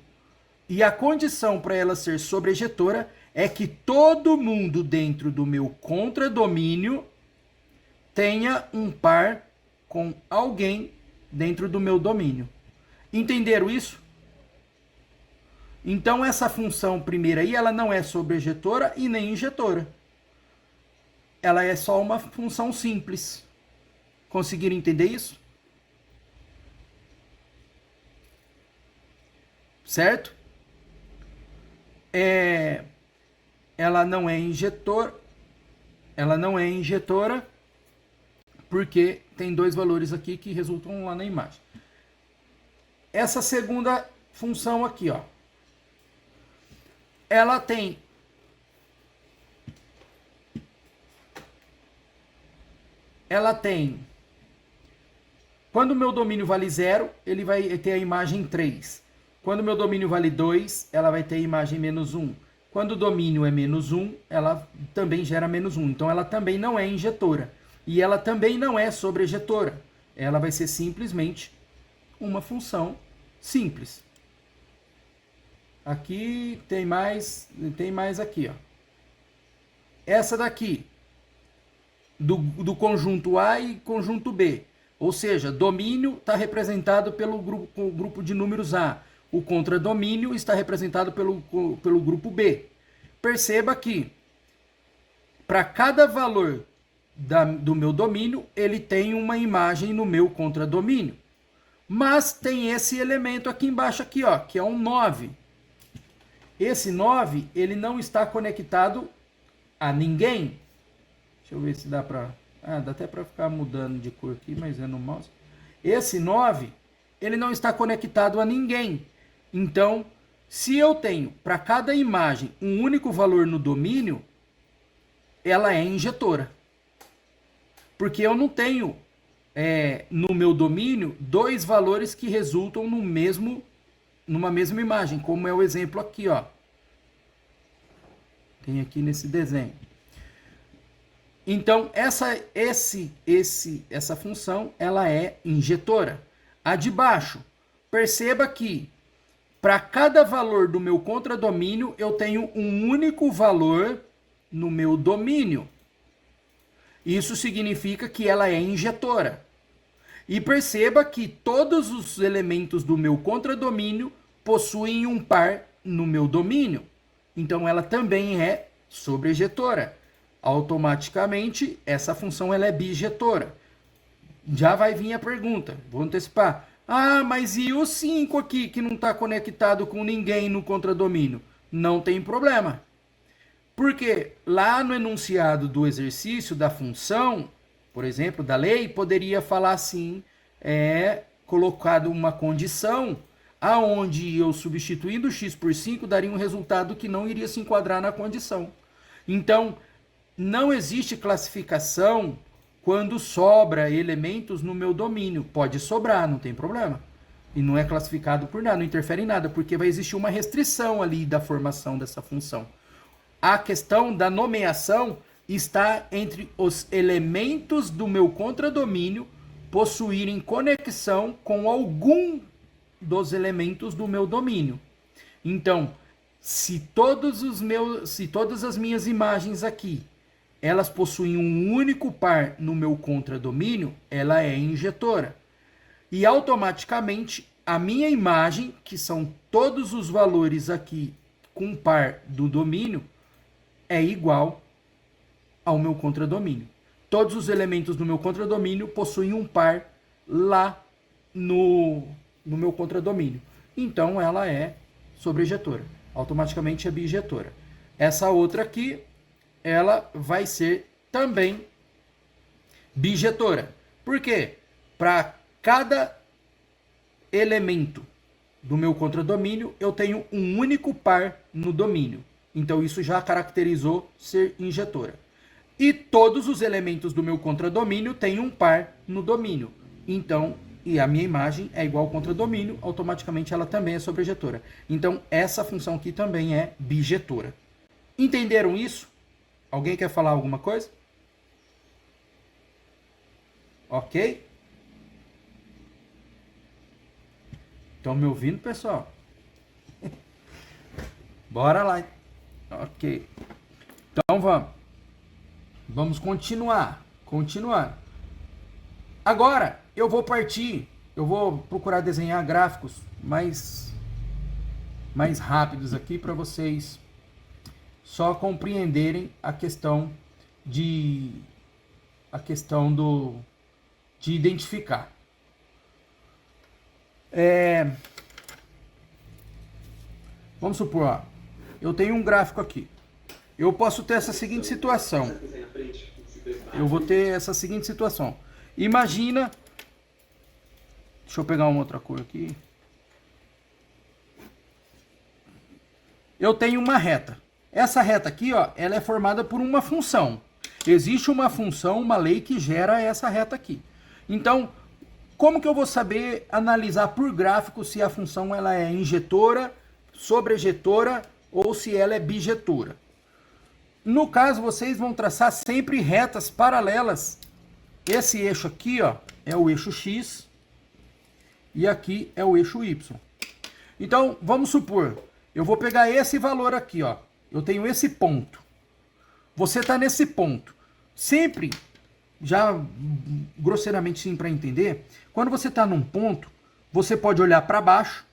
E a condição para ela ser sobrejetora é que todo mundo dentro do meu contradomínio tenha um par com alguém dentro do meu domínio. Entenderam isso? Então, essa função primeira aí, ela não é sobrejetora e nem injetora. Ela é só uma função simples. Conseguiram entender isso? Certo? Ela não é injetora. Ela não é injetora porque tem dois valores aqui que resultam lá na imagem. Essa segunda função aqui, ó. Ela tem quando o meu domínio vale 0, ele vai ter a imagem 3. Quando o meu domínio vale 2, ela vai ter a imagem menos 1. Quando o domínio é menos 1, ela também gera menos 1. Então ela também não é injetora. E ela também não é sobrejetora. Ela vai ser simplesmente uma função simples. Aqui tem mais aqui, ó. Essa daqui, do conjunto A e conjunto B. Ou seja, domínio está representado pelo grupo de números A. O contradomínio está representado pelo grupo B. Perceba que, para cada valor do meu domínio, ele tem uma imagem no meu contradomínio. Mas tem esse elemento aqui embaixo, aqui, ó, que é um 9. Esse 9, ele não está conectado a ninguém. Deixa eu ver se dá para... Ah, dá até para ficar mudando de cor aqui, mas é no mouse. Esse 9, ele não está conectado a ninguém. Então, se eu tenho para cada imagem um único valor no domínio, ela é injetora. Porque eu não tenho no meu domínio dois valores que resultam numa mesma imagem, como é o exemplo aqui, ó. Tem aqui nesse desenho. Então, essa função, ela é injetora. A de baixo, perceba que para cada valor do meu contradomínio, eu tenho um único valor no meu domínio. Isso significa que ela é injetora. E perceba que todos os elementos do meu contradomínio possuem um par no meu domínio. Então, ela também é sobrejetora. Automaticamente, essa função ela é bijetora. Já vai vir a pergunta, vou antecipar. Ah, mas e o 5 aqui, que não está conectado com ninguém no contradomínio? Não tem problema. Porque lá no enunciado do exercício da função, por exemplo, da lei, poderia falar assim, colocado uma condição, aonde eu substituindo x por 5 daria um resultado que não iria se enquadrar na condição. Então, não existe classificação quando sobra elementos no meu domínio. Pode sobrar, não tem problema. E não é classificado por nada, não interfere em nada, porque vai existir uma restrição ali da formação dessa função. A questão da nomeação está entre os elementos do meu contradomínio possuírem conexão com algum dos elementos do meu domínio. Então, se todas as minhas imagens aqui, elas possuem um único par no meu contradomínio, ela é injetora. E automaticamente a minha imagem, que são todos os valores aqui com par do domínio, é igual ao meu contradomínio. Todos os elementos do meu contradomínio possuem um par lá no meu contradomínio. Então ela é sobrejetora. Automaticamente é bijetora. Essa outra aqui, ela vai ser também bijetora. Por quê? Para cada elemento do meu contradomínio, eu tenho um único par no domínio. Então isso já caracterizou ser injetora. E todos os elementos do meu contradomínio têm um par no domínio. Então, e a minha imagem é igual ao contradomínio, automaticamente ela também é sobrejetora. Então, essa função aqui também é bijetora. Entenderam isso? Alguém quer falar alguma coisa? Ok? Estão me ouvindo, pessoal? Bora lá. Ok. Então vamos. Vamos continuar. Agora, eu vou procurar desenhar gráficos mais rápidos aqui para vocês só compreenderem a questão de identificar. Vamos supor, ó, eu tenho um gráfico aqui. Eu posso ter essa seguinte situação. Eu vou ter essa seguinte situação. Imagina, deixa eu pegar uma outra cor aqui. Eu tenho uma reta. Essa reta aqui, ó, ela é formada por uma função. Existe uma função, uma lei que gera essa reta aqui. Então, como que eu vou saber analisar por gráfico se a função ela é injetora, sobrejetora ou se ela é bijetora? No caso, vocês vão traçar sempre retas paralelas. Esse eixo aqui, ó, é o eixo X e aqui é o eixo Y. Então, vamos supor, eu vou pegar esse valor aqui, ó. Eu tenho esse ponto. Você está nesse ponto. Sempre, já grosseiramente sim para entender, quando você está num ponto, você pode olhar para baixo,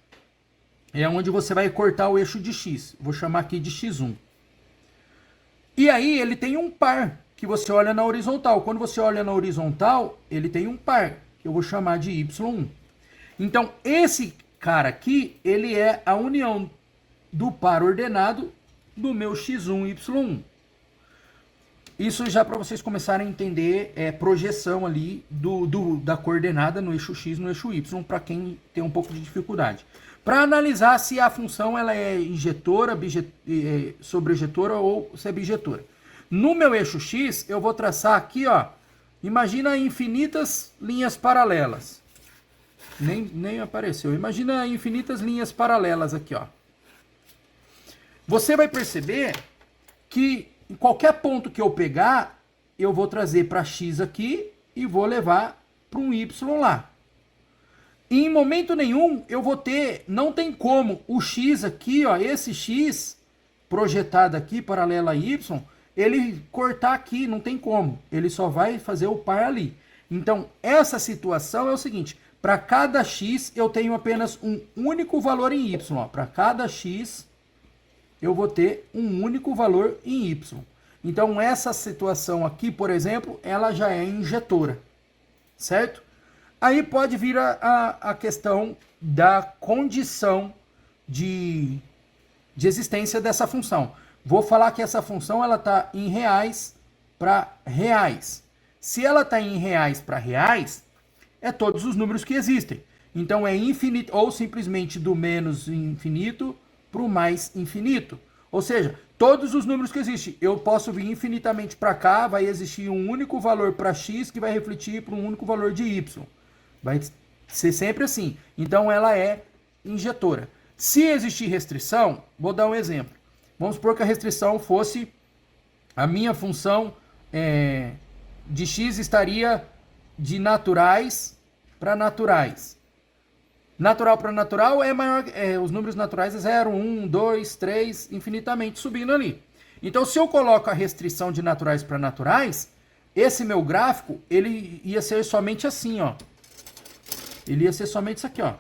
é onde você vai cortar o eixo de X. Vou chamar aqui de X1. E aí ele tem um par que você olha na horizontal. Quando você olha na horizontal, ele tem um par que eu vou chamar de Y1. Então, esse cara aqui, ele é a união do par ordenado do meu X1 e Y1. Isso já para vocês começarem a entender projeção ali da coordenada no eixo X no eixo Y, para quem tem um pouco de dificuldade. Para analisar se a função ela é injetora, sobrejetora ou se é bijetora. No meu eixo X, eu vou traçar aqui, ó, imagina infinitas linhas paralelas. Nem apareceu. Imagina infinitas linhas paralelas aqui, ó. Você vai perceber que em qualquer ponto que eu pegar, eu vou trazer para X aqui e vou levar para um Y lá. E em momento nenhum eu vou ter, não tem como o X aqui, ó, esse X projetado aqui, paralelo a Y, ele cortar aqui, não tem como. Ele só vai fazer o par ali. Então, essa situação é o seguinte, para cada X eu tenho apenas um único valor em Y. Para cada X eu vou ter um único valor em Y. Então, essa situação aqui, por exemplo, ela já é injetora, certo? Aí pode vir a questão da condição de existência dessa função. Vou falar que essa função ela está em reais para reais. Se ela está em reais para reais, é todos os números que existem. Então é infinito, ou simplesmente do menos infinito para o mais infinito. Ou seja, todos os números que existem, eu posso vir infinitamente para cá, vai existir um único valor para x que vai refletir para um único valor de y. Vai ser sempre assim. Então ela é injetora. Se existir restrição, vou dar um exemplo. Vamos supor que a restrição fosse a minha função de x estaria de naturais para naturais. Natural para natural é maior, os números naturais é 0, 1, 2, 3, infinitamente subindo ali. Então, se eu coloco a restrição de naturais para naturais, esse meu gráfico, ele ia ser somente assim, ó. Ele ia ser somente isso aqui, ó.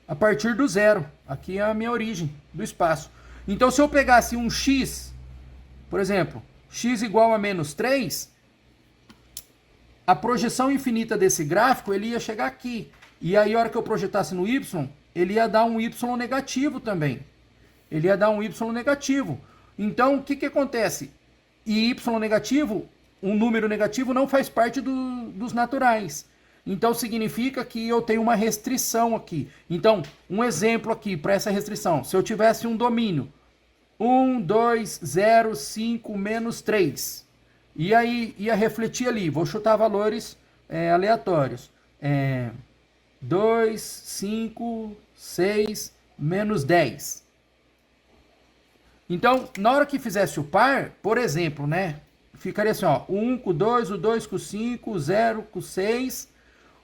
A partir do zero. Aqui é a minha origem do espaço. Então, se eu pegasse um x, por exemplo, x igual a menos 3, a projeção infinita desse gráfico, ele ia chegar aqui. E aí, a hora que eu projetasse no y, ele ia dar um y negativo também. Ele ia dar um y negativo. Então, o que acontece? E y negativo, um número negativo, não faz parte dos naturais. Então, significa que eu tenho uma restrição aqui. Então, um exemplo aqui para essa restrição. Se eu tivesse um domínio 1, 2, 0, 5, menos 3. E aí, ia refletir ali. Vou chutar valores aleatórios. 2, 5, 6, menos 10. Então, na hora que fizesse o par, por exemplo, né? Ficaria assim, ó. 1 com 2, o 2 com 5, o 0 com 6,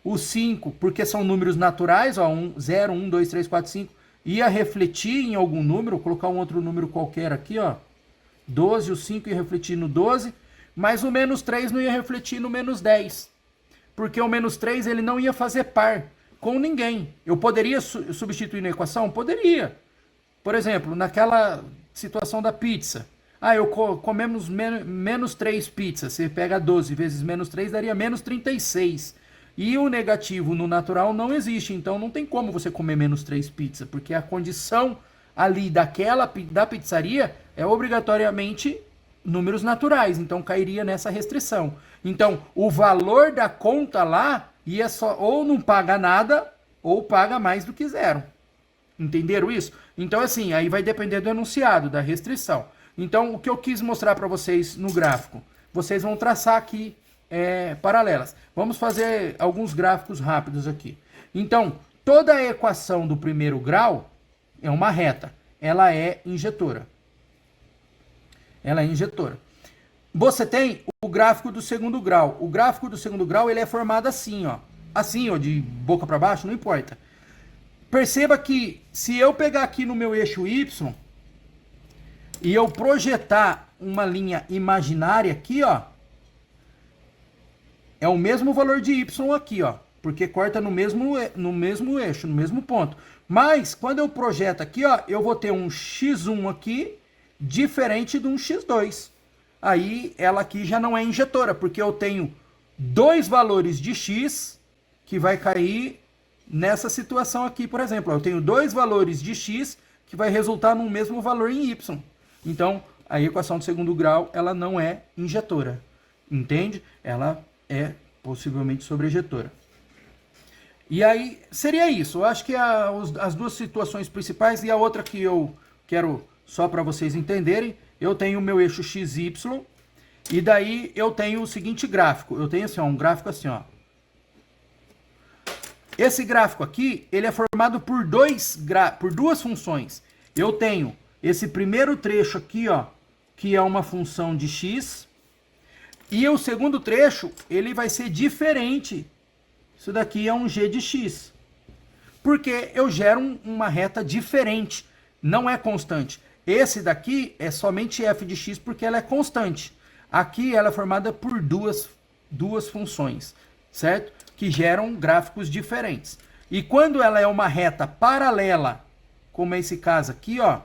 o 5, porque são números naturais, ó. 0, 1, 2, 3, 4, 5. Ia refletir em algum número, vou colocar um outro número qualquer aqui, ó. 12, o 5 ia refletir no 12, mas o menos 3 não ia refletir no menos 10. Porque o menos 3 ele não ia fazer par com ninguém. Eu poderia substituir na equação? Poderia. Por exemplo, naquela situação da pizza. Comemos menos 3 pizzas. Você pega 12 vezes menos 3, daria menos 36. E o negativo no natural não existe. Então não tem como você comer menos 3 pizzas. Porque a condição ali da pizzaria é obrigatoriamente números naturais. Então cairia nessa restrição. Então o valor da conta lá ia só ou não paga nada ou paga mais do que zero. Entenderam isso? Então assim, aí vai depender do enunciado, da restrição. Então o que eu quis mostrar para vocês no gráfico, vocês vão traçar aqui paralelas. Vamos fazer alguns gráficos rápidos aqui. Então, toda a equação do primeiro grau é uma reta. Ela é injetora. Ela é injetora. Você tem o gráfico do segundo grau. O gráfico do segundo grau ele é formado assim, ó. Assim, ó, de boca para baixo, não importa. Perceba que se eu pegar aqui no meu eixo Y e eu projetar uma linha imaginária aqui, ó, é o mesmo valor de Y aqui, ó, porque corta no mesmo eixo, no mesmo ponto. Mas quando eu projeto aqui, ó, eu vou ter um x1 aqui diferente de um x2. Aí ela aqui já não é injetora, porque eu tenho dois valores de x que vai cair nessa situação aqui, por exemplo. Eu tenho dois valores de x que vai resultar no mesmo valor em y. Então, a equação de segundo grau, ela não é injetora. Entende? Ela é possivelmente sobrejetora. E aí, seria isso. Eu acho que as duas situações principais e a outra que eu quero só para vocês entenderem, eu tenho o meu eixo XY e daí eu tenho o seguinte gráfico. Eu tenho assim, ó, um gráfico assim, ó. Esse gráfico aqui, ele é formado por duas funções. Eu tenho esse primeiro trecho aqui, ó, que é uma função de x. E o segundo trecho, ele vai ser diferente. Isso daqui é um g de x. Porque eu gero uma reta diferente. Não é constante. Esse daqui é somente f de x porque ela é constante. Aqui ela é formada por duas funções, certo? Que geram gráficos diferentes. E quando ela é uma reta paralela, como é esse caso aqui, ó,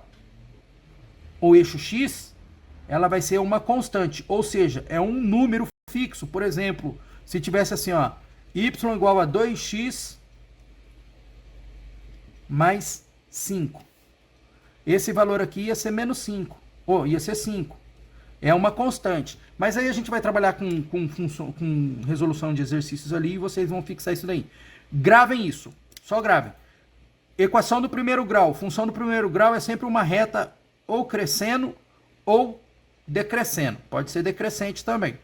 o eixo x, ela vai ser uma constante, ou seja, é um número fixo. Por exemplo, se tivesse assim, ó, y igual a 2x mais 5. Esse valor aqui ia ser menos 5, ou ia ser 5. É uma constante. Mas aí a gente vai trabalhar com resolução de exercícios ali e vocês vão fixar isso daí. Gravem isso, só gravem. Equação do primeiro grau. Função do primeiro grau é sempre uma reta ou crescendo, ou decrescendo. Pode ser decrescente também.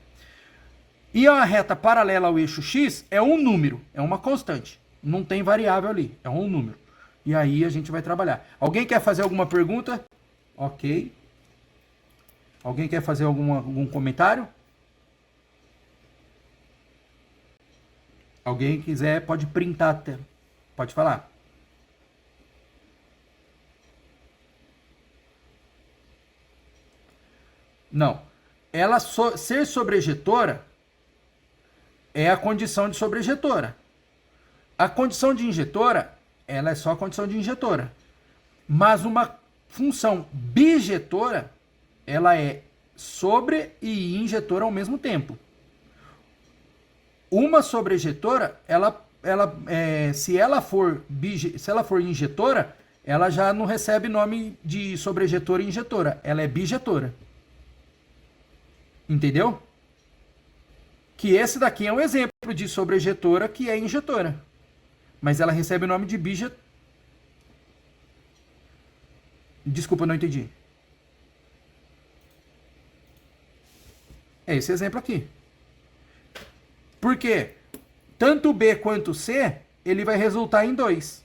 E a reta paralela ao eixo X é um número, é uma constante. Não tem variável ali, é um número. E aí a gente vai trabalhar. Alguém quer fazer alguma pergunta? Ok. Alguém quer fazer algum comentário? Alguém quiser, pode printar a tela. Pode falar. Não. Ela ser sobrejetora é a condição de sobrejetora. A condição de injetora, ela é só a condição de injetora. Mas uma função bijetora, ela é sobre e injetora ao mesmo tempo. Uma sobrejetora, se ela for injetora, ela já não recebe nome de sobrejetora e injetora. Ela é bijetora. Entendeu? Que esse daqui é um exemplo de sobrejetora que é injetora. Mas ela recebe o nome de bijetora. Desculpa, não entendi. É esse exemplo aqui. Por quê? Tanto B quanto C, ele vai resultar em 2.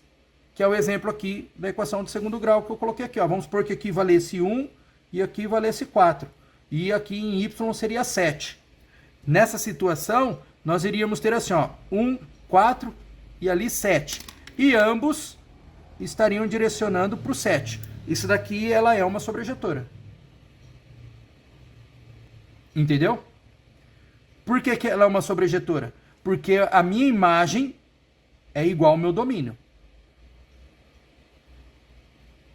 Que é o exemplo aqui da equação de segundo grau que eu coloquei aqui. Ó. Vamos supor que aqui valesse 1 e aqui valesse 4. E aqui em Y seria 7. Nessa situação, nós iríamos ter assim, ó, 1, 4 e ali 7. E ambos estariam direcionando para o 7. Isso daqui, ela é uma sobrejetora. Entendeu? Por que ela é uma sobrejetora? Porque a minha imagem é igual ao meu domínio.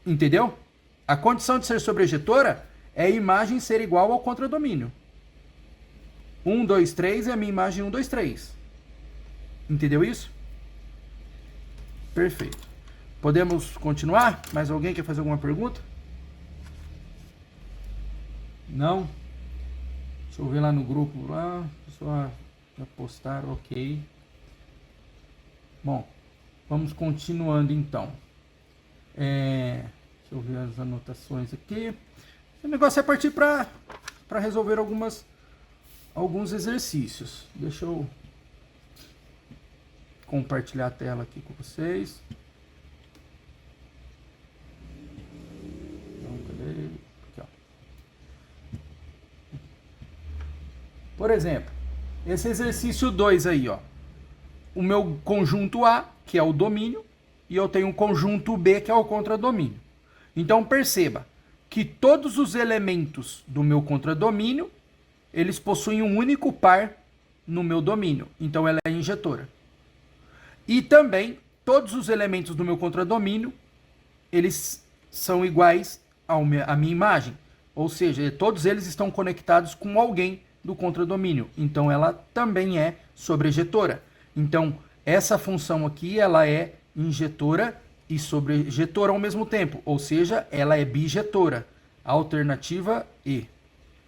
Entendeu? A condição de ser sobrejetora é a imagem ser igual ao contradomínio. 1, 2, 3 é a minha imagem 1, 2, 3. Entendeu isso? Perfeito. Podemos continuar? Mais alguém quer fazer alguma pergunta? Não? Deixa eu ver lá no grupo. Lá, pessoal já postaram, ok. Bom, vamos continuando então. Deixa eu ver as anotações aqui. O negócio é partir para resolver alguns exercícios. Deixa eu compartilhar a tela aqui com vocês. Então, cadê? Aqui, ó. Por exemplo, esse exercício 2 aí, ó. O meu conjunto A, que é o domínio, e eu tenho um conjunto B, que é o contradomínio. Então, perceba que todos os elementos do meu contradomínio, eles possuem um único par no meu domínio. Então, ela é injetora. E também, todos os elementos do meu contradomínio, eles são iguais à minha imagem. Ou seja, todos eles estão conectados com alguém do contradomínio. Então, ela também é sobrejetora. Então, essa função aqui, ela é injetora e sobrejetora ao mesmo tempo. Ou seja, ela é bijetora. Alternativa E.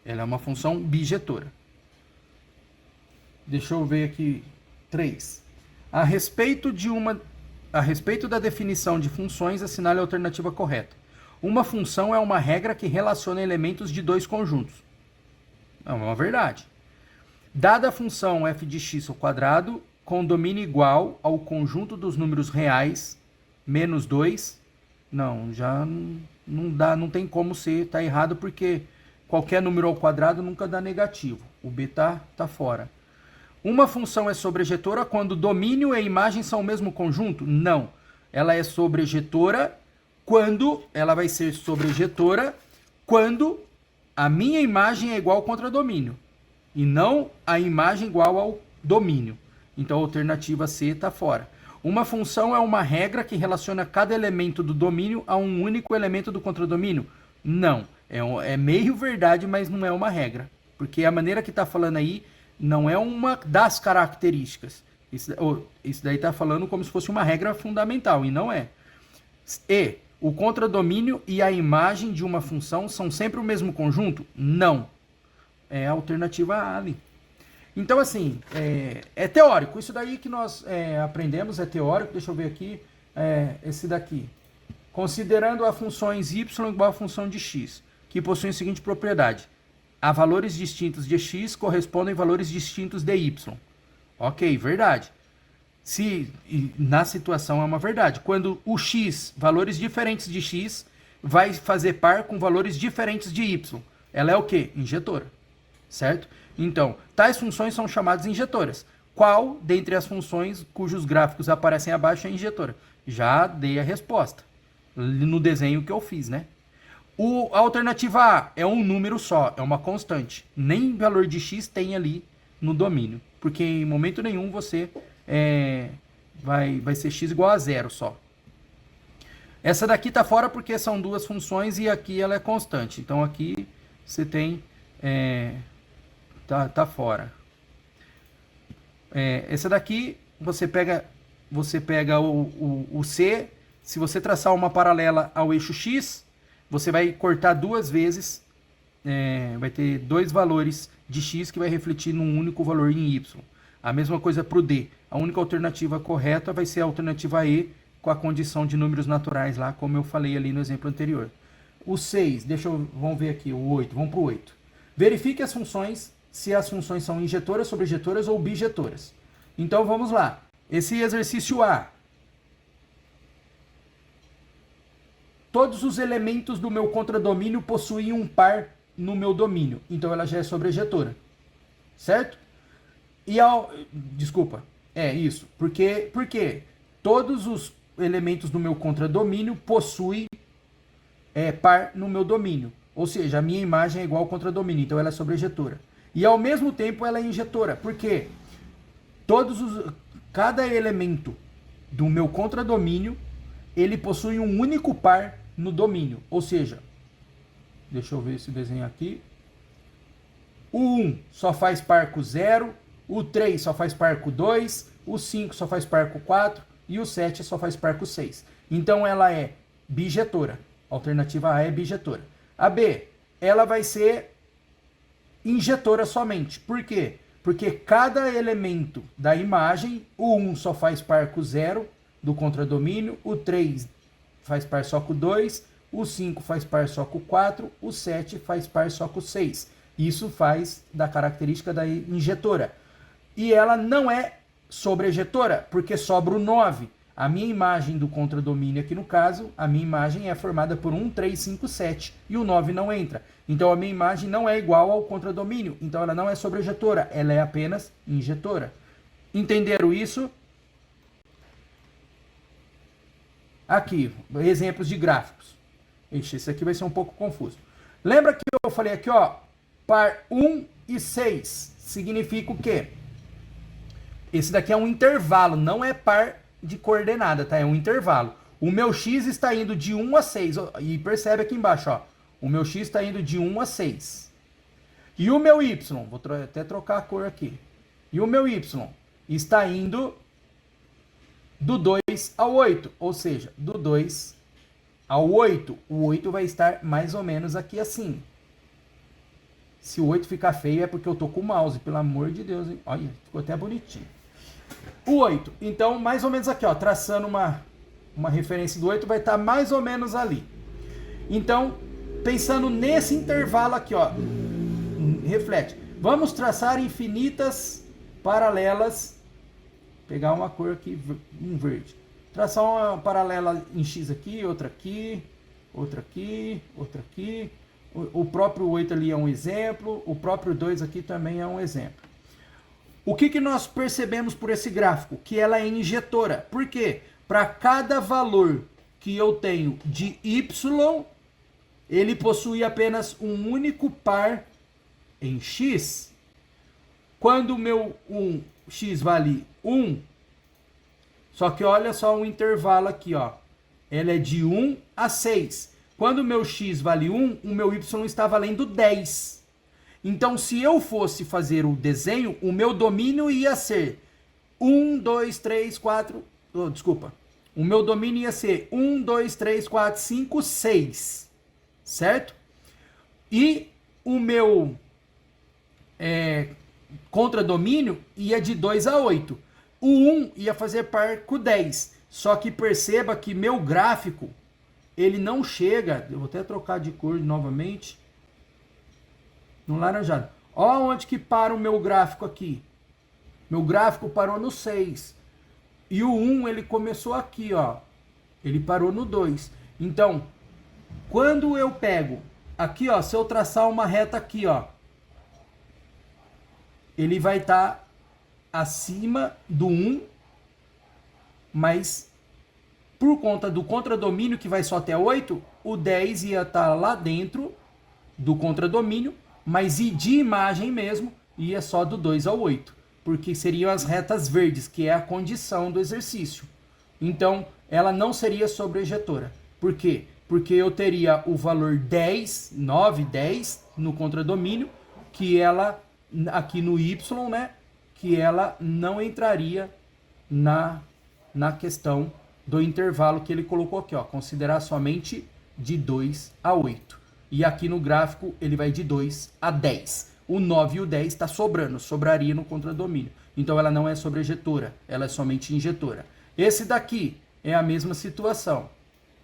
Ela é uma função bijetora. Deixa eu ver aqui. 3. A respeito da definição de funções, assinale a alternativa correta. Uma função é uma regra que relaciona elementos de dois conjuntos. É uma verdade. Dada a função f de x ao quadrado, com domínio igual ao conjunto dos números reais, menos 2, não, já não dá, não tem como ser, tá errado, porque qualquer número ao quadrado nunca dá negativo. O b tá fora. Uma função é sobrejetora quando o domínio e a imagem são o mesmo conjunto? Não. Ela é sobrejetora quando ela vai ser sobrejetora quando a minha imagem é igual ao contradomínio e não a imagem igual ao domínio. Então a alternativa C está fora. Uma função é uma regra que relaciona cada elemento do domínio a um único elemento do contradomínio? Não. É meio verdade, mas não é uma regra. Porque a maneira que está falando aí não é uma das características. Isso daí está falando como se fosse uma regra fundamental, e não é. E o contradomínio e a imagem de uma função são sempre o mesmo conjunto? Não. É a alternativa A ali. Então, assim, é teórico. Isso daí que nós aprendemos é teórico. Deixa eu ver aqui. Esse daqui. considerando a funções y igual a função de x, que possuem a seguinte propriedade. A valores distintos de x correspondem a valores distintos de y. Ok, verdade. Se na situação é uma verdade. Quando o x, valores diferentes de x, vai fazer par com valores diferentes de y. Ela é o quê? Injetora. Certo? Então, tais funções são chamadas injetoras. Qual dentre as funções cujos gráficos aparecem abaixo é injetora? Já dei a resposta no desenho que eu fiz, né? A alternativa A é um número só, é uma constante. Nem valor de x tem ali no domínio. Porque em momento nenhum você vai ser x igual a zero só. Essa daqui está fora porque são duas funções e aqui ela é constante. Então aqui você tem... tá fora. Essa daqui você pega o C. Se você traçar uma paralela ao eixo X, você vai cortar duas vezes, vai ter dois valores de X que vai refletir num único valor em Y. A mesma coisa para o D. A única alternativa correta vai ser a alternativa E, com a condição de números naturais lá, como eu falei ali no exemplo anterior. O 6, vamos ver aqui, o 8, vamos para o 8. Verifique as funções, se as funções são injetoras, sobrejetoras ou bijetoras. Então vamos lá. Esse exercício A. Todos os elementos do meu contradomínio possuem um par no meu domínio. Então ela já é sobrejetora. Certo? Desculpa. Isso. Por quê? Todos os elementos do meu contradomínio possuem par no meu domínio. Ou seja, a minha imagem é igual ao contradomínio. Então ela é sobrejetora. E ao mesmo tempo ela é injetora. Por quê? Cada elemento do meu contradomínio, ele possui um único par no domínio. Ou seja, deixa eu ver esse desenho aqui. O 1 só faz par com 0, o 3 só faz par com 2, o 5 só faz par com 4 e o 7 só faz par com 6. Então ela é bijetora. A alternativa A é bijetora. A B, ela vai ser injetora somente. Por quê? Porque cada elemento da imagem, o 1 só faz par com 0 do contradomínio, o 3 faz par só com 2, o 5 faz par só com 4, o 7 faz par só com 6. Isso faz da característica da injetora. E ela não é sobrejetora, porque sobra o 9. A minha imagem do contradomínio aqui no caso, a minha imagem é formada por 1, 3, 5, 7 e o 9 não entra. Então a minha imagem não é igual ao contradomínio, então ela não é sobrejetora, ela é apenas injetora. Entenderam isso? Aqui, exemplos de gráficos. Ixi, esse aqui vai ser um pouco confuso. Lembra que eu falei aqui, ó, par 1 e 6 significa o quê? Esse daqui é um intervalo, não é par de coordenada, tá? É um intervalo. O meu x está indo de 1 a 6. E percebe aqui embaixo, ó. O meu x está indo de 1 a 6. E o meu y, vou até trocar a cor aqui. E o meu y está indo do 2 ao 8. Ou seja, do 2 ao 8. O 8 vai estar mais ou menos aqui assim. Se o 8 ficar feio é porque eu tô com o mouse, pelo amor de Deus, hein? Olha, ficou até bonitinho. O 8, então mais ou menos aqui, ó, traçando uma referência do 8, vai estar mais ou menos ali. Então, pensando nesse intervalo aqui, ó, reflete. Vamos traçar infinitas paralelas, pegar uma cor aqui, um verde. Traçar uma paralela em X aqui, outra aqui, outra aqui, outra aqui. O próprio 8 ali é um exemplo, o próprio 2 aqui também é um exemplo. O que nós percebemos por esse gráfico? Que ela é injetora. Por quê? Para cada valor que eu tenho de y, ele possui apenas um único par em x. Quando o meu x vale 1, só que olha só o intervalo aqui, ó. Ela é de 1 a 6. Quando o meu x vale 1, o meu y está valendo 10. Então, se eu fosse fazer o desenho, o meu domínio ia ser 1, 2, 3, 4... desculpa. O meu domínio ia ser 1, 2, 3, 4, 5, 6. Certo? E o meu contradomínio ia de 2 a 8. O 1 ia fazer par com 10. Só que perceba que meu gráfico, ele não chega, eu vou até trocar de cor novamente, no laranjado. Olha onde que para o meu gráfico aqui. Meu gráfico parou no 6. E o 1 ele começou aqui, ó. Ele parou no 2. Então, quando eu pego aqui, ó, se eu traçar uma reta aqui, ó, ele vai estar acima do 1, mas por conta do contradomínio que vai só até 8, o 10 ia estar lá dentro do contradomínio, mas e de imagem mesmo ia só do 2 ao 8, porque seriam as retas verdes, que é a condição do exercício. Então, ela não seria sobrejetora. Por quê? Porque eu teria o valor 10, 9, 10 no contradomínio, que ela, aqui no Y, né, que ela não entraria na questão do intervalo que ele colocou aqui, ó, considerar somente de 2 a 8. E aqui no gráfico ele vai de 2 a 10. O 9 e o 10 está sobrando, sobraria no contradomínio. Então ela não é sobrejetora, ela é somente injetora. Esse daqui é a mesma situação.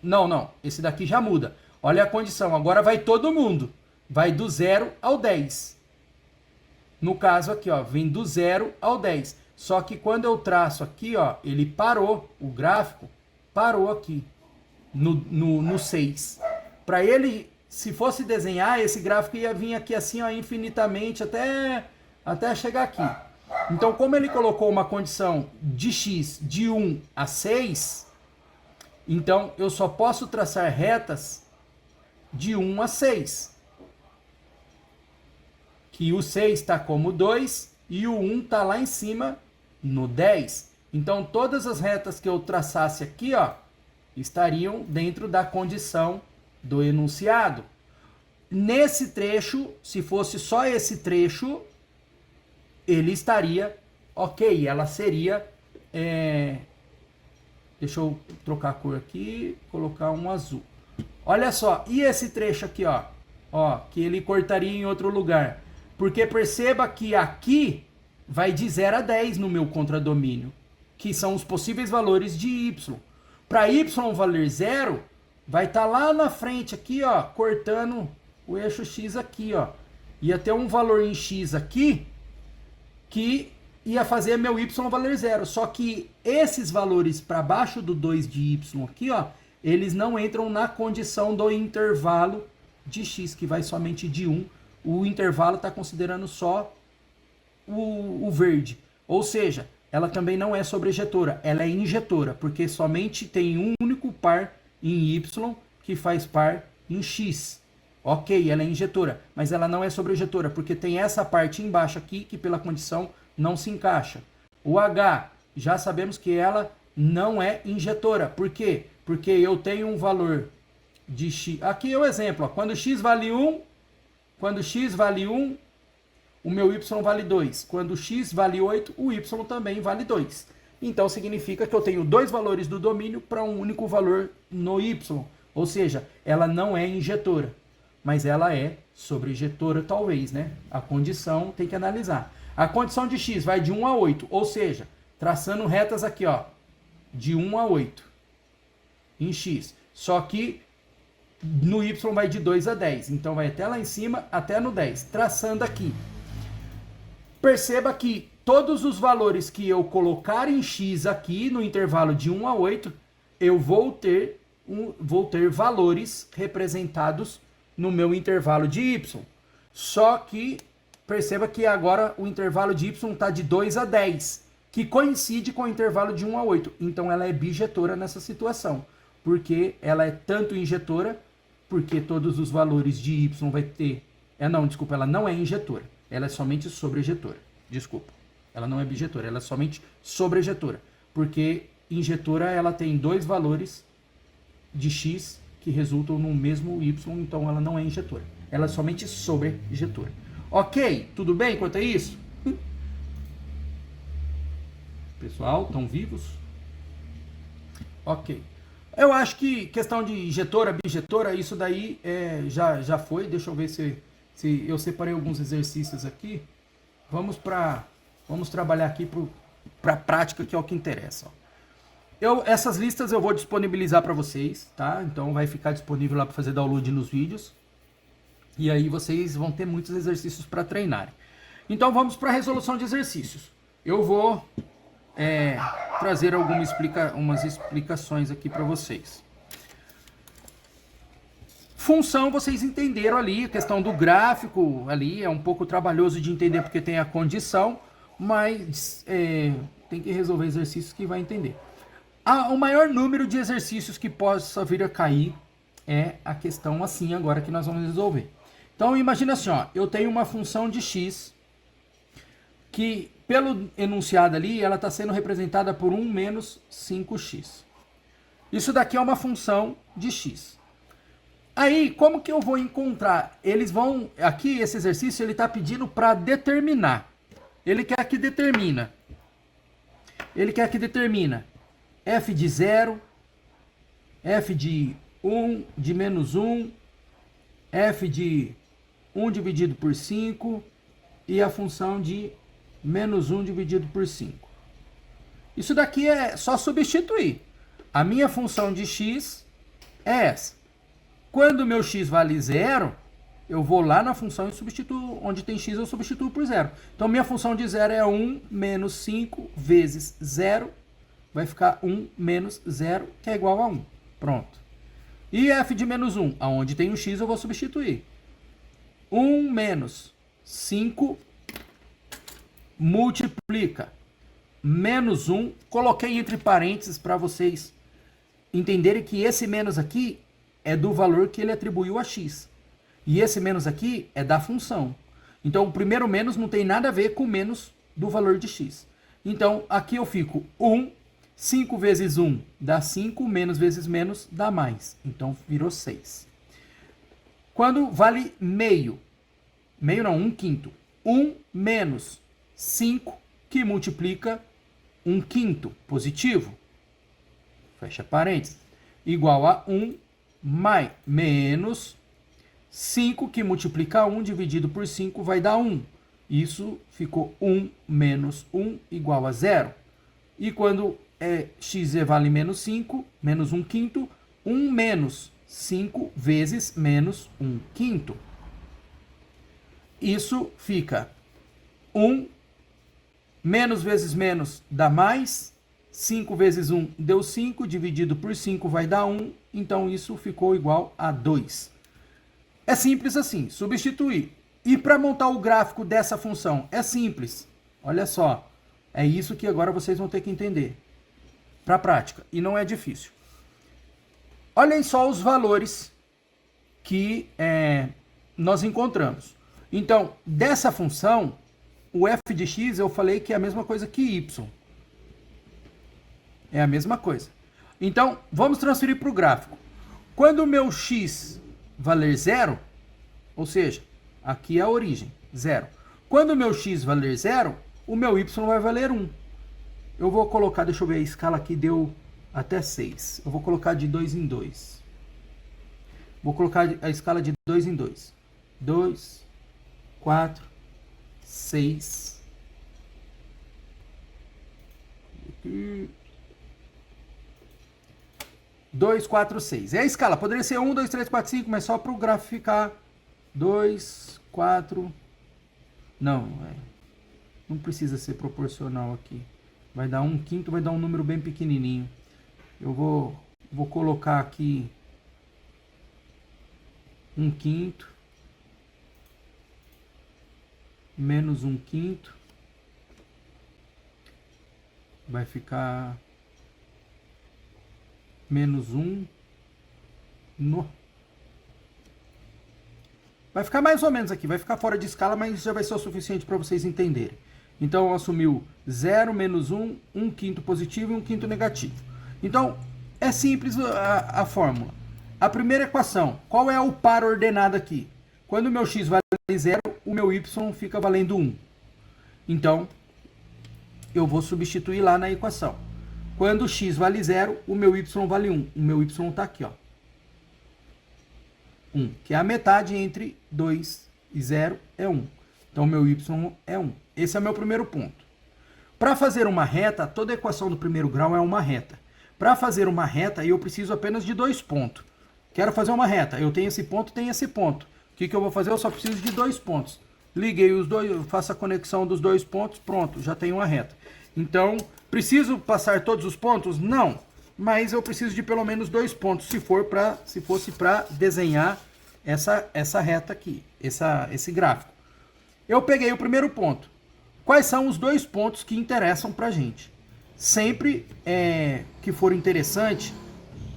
Não, esse daqui já muda. Olha a condição, agora vai todo mundo. Vai do 0 ao 10. No caso aqui, ó, vem do 0 ao 10. Só que quando eu traço aqui, ó, ele parou, o gráfico parou aqui, no 6. Para ele, se fosse desenhar, esse gráfico ia vir aqui assim, ó, infinitamente, até chegar aqui. Então, como ele colocou uma condição de x de 1 a 6, então eu só posso traçar retas de 1 a 6. Que o 6 está como 2 e o 1 está lá em cima no 10. Então, todas as retas que eu traçasse aqui, ó, estariam dentro da condição do enunciado. Nesse trecho, se fosse só esse trecho, ele estaria ok, ela seria... Deixa eu trocar a cor aqui, colocar um azul. Olha só, e esse trecho aqui, ó, que ele cortaria em outro lugar. Porque perceba que aqui vai de 0 a 10 no meu contradomínio, que são os possíveis valores de y. Para y valer 0, vai estar lá na frente aqui, ó, cortando o eixo x aqui, ó. Ia ter um valor em x aqui que ia fazer meu y valer 0. Só que esses valores para baixo do 2 de y aqui, ó, eles não entram na condição do intervalo de x, que vai somente de 1. O intervalo está considerando só o verde. Ou seja, ela também não é sobrejetora, ela é injetora, porque somente tem um único par em y que faz par em x. Ok, ela é injetora, mas ela não é sobrejetora, porque tem essa parte embaixo aqui que pela condição não se encaixa. O H, já sabemos que ela não é injetora. Por quê? Porque eu tenho um valor de x. Aqui é o exemplo, ó. Quando x vale 1, o meu y vale 2. Quando x vale 8, o y também vale 2. Então significa que eu tenho dois valores do domínio para um único valor no y. Ou seja, ela não é injetora, mas ela é sobrejetora talvez, né? A condição tem que analisar. A condição de x vai de 1 a 8, ou seja, traçando retas aqui, ó, de 1 a 8 em x. Só que no y vai de 2 a 10, então vai até lá em cima, até no 10. Traçando aqui, perceba que todos os valores que eu colocar em x aqui, no intervalo de 1 a 8, eu vou ter valores representados no meu intervalo de y. Só que perceba que agora o intervalo de y está de 2 a 10, que coincide com o intervalo de 1 a 8. Então ela é bijetora nessa situação, porque ela é tanto injetora, porque todos os valores de y vai ter... ela não é injetora, ela é somente sobrejetora. Desculpa, ela não é bijetora, ela é somente sobrejetora, porque injetora ela tem dois valores de x que resultam no mesmo y, então ela não é injetora, ela é somente sobrejetora. Ok? Tudo bem quanto a isso? Pessoal, estão vivos? Ok. Eu acho que questão de injetora, bijetora, isso daí já foi. Deixa eu ver se eu separei alguns exercícios aqui. Vamos trabalhar aqui para a prática, que é o que interessa. Ó. Essas listas eu vou disponibilizar para vocês, tá? Então vai ficar disponível lá para fazer download nos vídeos. E aí vocês vão ter muitos exercícios para treinarem. Então vamos para a resolução de exercícios. Eu vou trazer umas explicações aqui para vocês. Função, vocês entenderam ali, a questão do gráfico ali é um pouco trabalhoso de entender porque tem a condição, mas tem que resolver exercícios que vai entender. O maior número de exercícios que possa vir a cair é a questão assim agora que nós vamos resolver. Então imagina assim, ó, eu tenho uma função de x que pelo enunciado ali ela está sendo representada por 1 menos 5x. Isso daqui é uma função de x. Aí, como que eu vou encontrar? Eles vão... Aqui, esse exercício, ele está pedindo para determinar. Ele quer que determina. F de 0, F de 1, de menos 1, F de 1 dividido por 5 e a função de menos 1 dividido por 5. Isso daqui é só substituir. A minha função de x é essa. Quando o meu x vale 0, eu vou lá na função e substituo. Onde tem x, eu substituo por 0. Então, minha função de 0 é 1 menos 5 vezes 0. Vai ficar 1 menos 0, que é igual a 1. Pronto. E f de menos 1? Aonde tem o x, eu vou substituir. 1 menos 5 multiplica menos 1. Coloquei entre parênteses para vocês entenderem que esse menos aqui é do valor que ele atribuiu a x. E esse menos aqui é da função. Então, o primeiro menos não tem nada a ver com o menos do valor de x. Então, aqui eu fico 1, 5 vezes 1 dá 5, menos vezes menos dá mais. Então, virou 6. Quando vale meio não, 1/5. 1 menos 5, que multiplica 1/5, positivo. Fecha parênteses. Igual a 1 mais menos 5, que multiplica 1 dividido por 5 vai dar 1. Isso ficou 1 menos 1 igual a 0. E quando x vale menos 5, menos 1/5, 1 menos 5 vezes menos 1/5. Isso fica 1 menos vezes menos dá mais. 5 vezes 1 deu 5, dividido por 5 vai dar 1, então isso ficou igual a 2. É simples assim, substituir. E para montar o gráfico dessa função? É simples. Olha só, é isso que agora vocês vão ter que entender. Para a prática, e não é difícil. Olhem só os valores que nós encontramos. Então, dessa função, o f de x eu falei que é a mesma coisa que y. É a mesma coisa. Então, vamos transferir para o gráfico. Quando o meu x valer 0, ou seja, aqui é a origem, 0. Quando o meu x valer 0, o meu y vai valer 1. Eu vou colocar, deixa eu ver, a escala aqui deu até 6. Eu vou colocar de 2 em 2. Vou colocar a escala de 2 em 2. 2, 4, 6. Aqui. 2, 4, 6. É a escala. Poderia ser 1, 2, 3, 4, 5, mas só para o gráfico ficar 2, 4... Não, não precisa ser proporcional aqui. Vai dar 1/5, vai dar um número bem pequenininho. Eu vou colocar aqui 1/5 menos 1/5 vai ficar menos 1 no... Vai ficar mais ou menos aqui, vai ficar fora de escala, mas já vai ser o suficiente para vocês entenderem. Então, assumiu 0 menos 1, 1/5 positivo e 1/5 negativo. Então, é simples a fórmula. A primeira equação, qual é o par ordenado aqui? Quando o meu x vale 0, o meu y fica valendo 1. Então, eu vou substituir lá na equação. Quando x vale 0, o meu y vale 1. O meu y está aqui, ó. 1, que é a metade entre 2 e 0 é 1. Então, o meu y é 1. Esse é o meu primeiro ponto. Para fazer uma reta, toda equação do primeiro grau é uma reta. Para fazer uma reta, eu preciso apenas de 2 pontos. Quero fazer uma reta, eu tenho esse ponto, tenho esse ponto. O que eu vou fazer? Eu só preciso de 2 pontos. Liguei os dois, eu faço a conexão dos 2 pontos, pronto, já tenho uma reta. Então, preciso passar todos os pontos? Não, mas eu preciso de pelo menos 2 pontos, se fosse para desenhar essa reta aqui, esse gráfico. Eu peguei o primeiro ponto. Quais são os 2 pontos que interessam para a gente? Sempre que for interessante,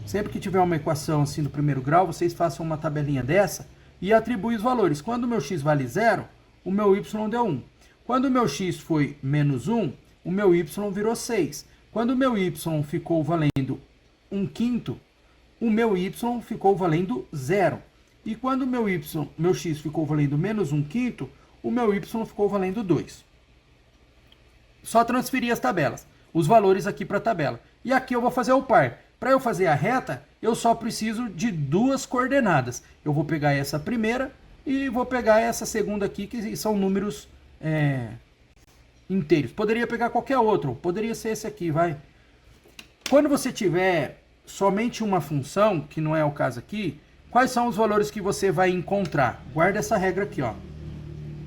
sempre que tiver uma equação assim do primeiro grau, vocês façam uma tabelinha dessa e atribuem os valores. Quando o meu x vale 0, o meu y deu 1. Quando o meu x foi menos 1, o meu y virou 6. Quando o meu y ficou valendo 1/5, o meu y ficou valendo 0. E quando o meu x ficou valendo menos 1/5, o meu y ficou valendo 2. Só transferir as tabelas, os valores aqui para a tabela. E aqui eu vou fazer o par. Para eu fazer a reta, eu só preciso de 2 coordenadas. Eu vou pegar essa primeira e vou pegar essa segunda aqui, que são números inteiros. Poderia pegar qualquer outro, poderia ser esse aqui, vai. Quando você tiver somente uma função, que não é o caso aqui, quais são os valores que você vai encontrar? Guarda essa regra aqui, ó.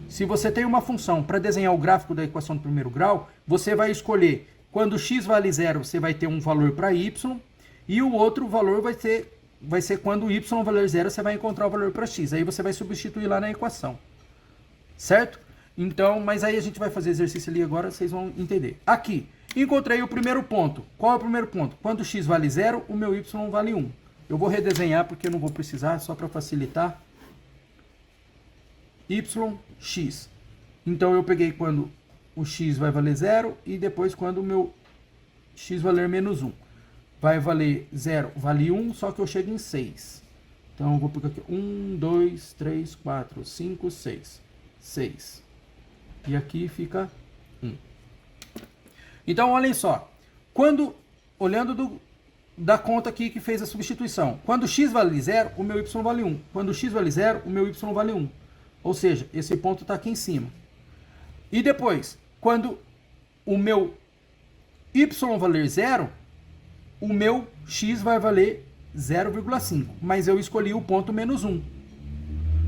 Se você tem uma função para desenhar o gráfico da equação do primeiro grau, você vai escolher, quando x vale 0, você vai ter um valor para y, e o outro valor vai ser quando y valer 0, você vai encontrar o valor para x. Aí você vai substituir lá na equação. Certo? Então, mas aí a gente vai fazer exercício ali agora, vocês vão entender. Aqui, encontrei o primeiro ponto. Qual é o primeiro ponto? Quando x vale 0, o meu y vale 1. Eu vou redesenhar porque eu não vou precisar, só para facilitar. Yx. Então eu peguei quando o x vai valer 0 e depois quando o meu x valer menos 1. Vai valer 0, vale 1, só que eu chego em 6. Então eu vou pegar aqui 1, 2, 3, 4, 5, 6. 6. E aqui fica 1. Então olhem só. Olhando da conta aqui que fez a substituição. Quando x vale 0, o meu y vale 1. Quando x vale 0, o meu y vale 1. Ou seja, esse ponto está aqui em cima. E depois, quando o meu y valer 0, o meu x vai valer 0,5. Mas eu escolhi o ponto menos 1.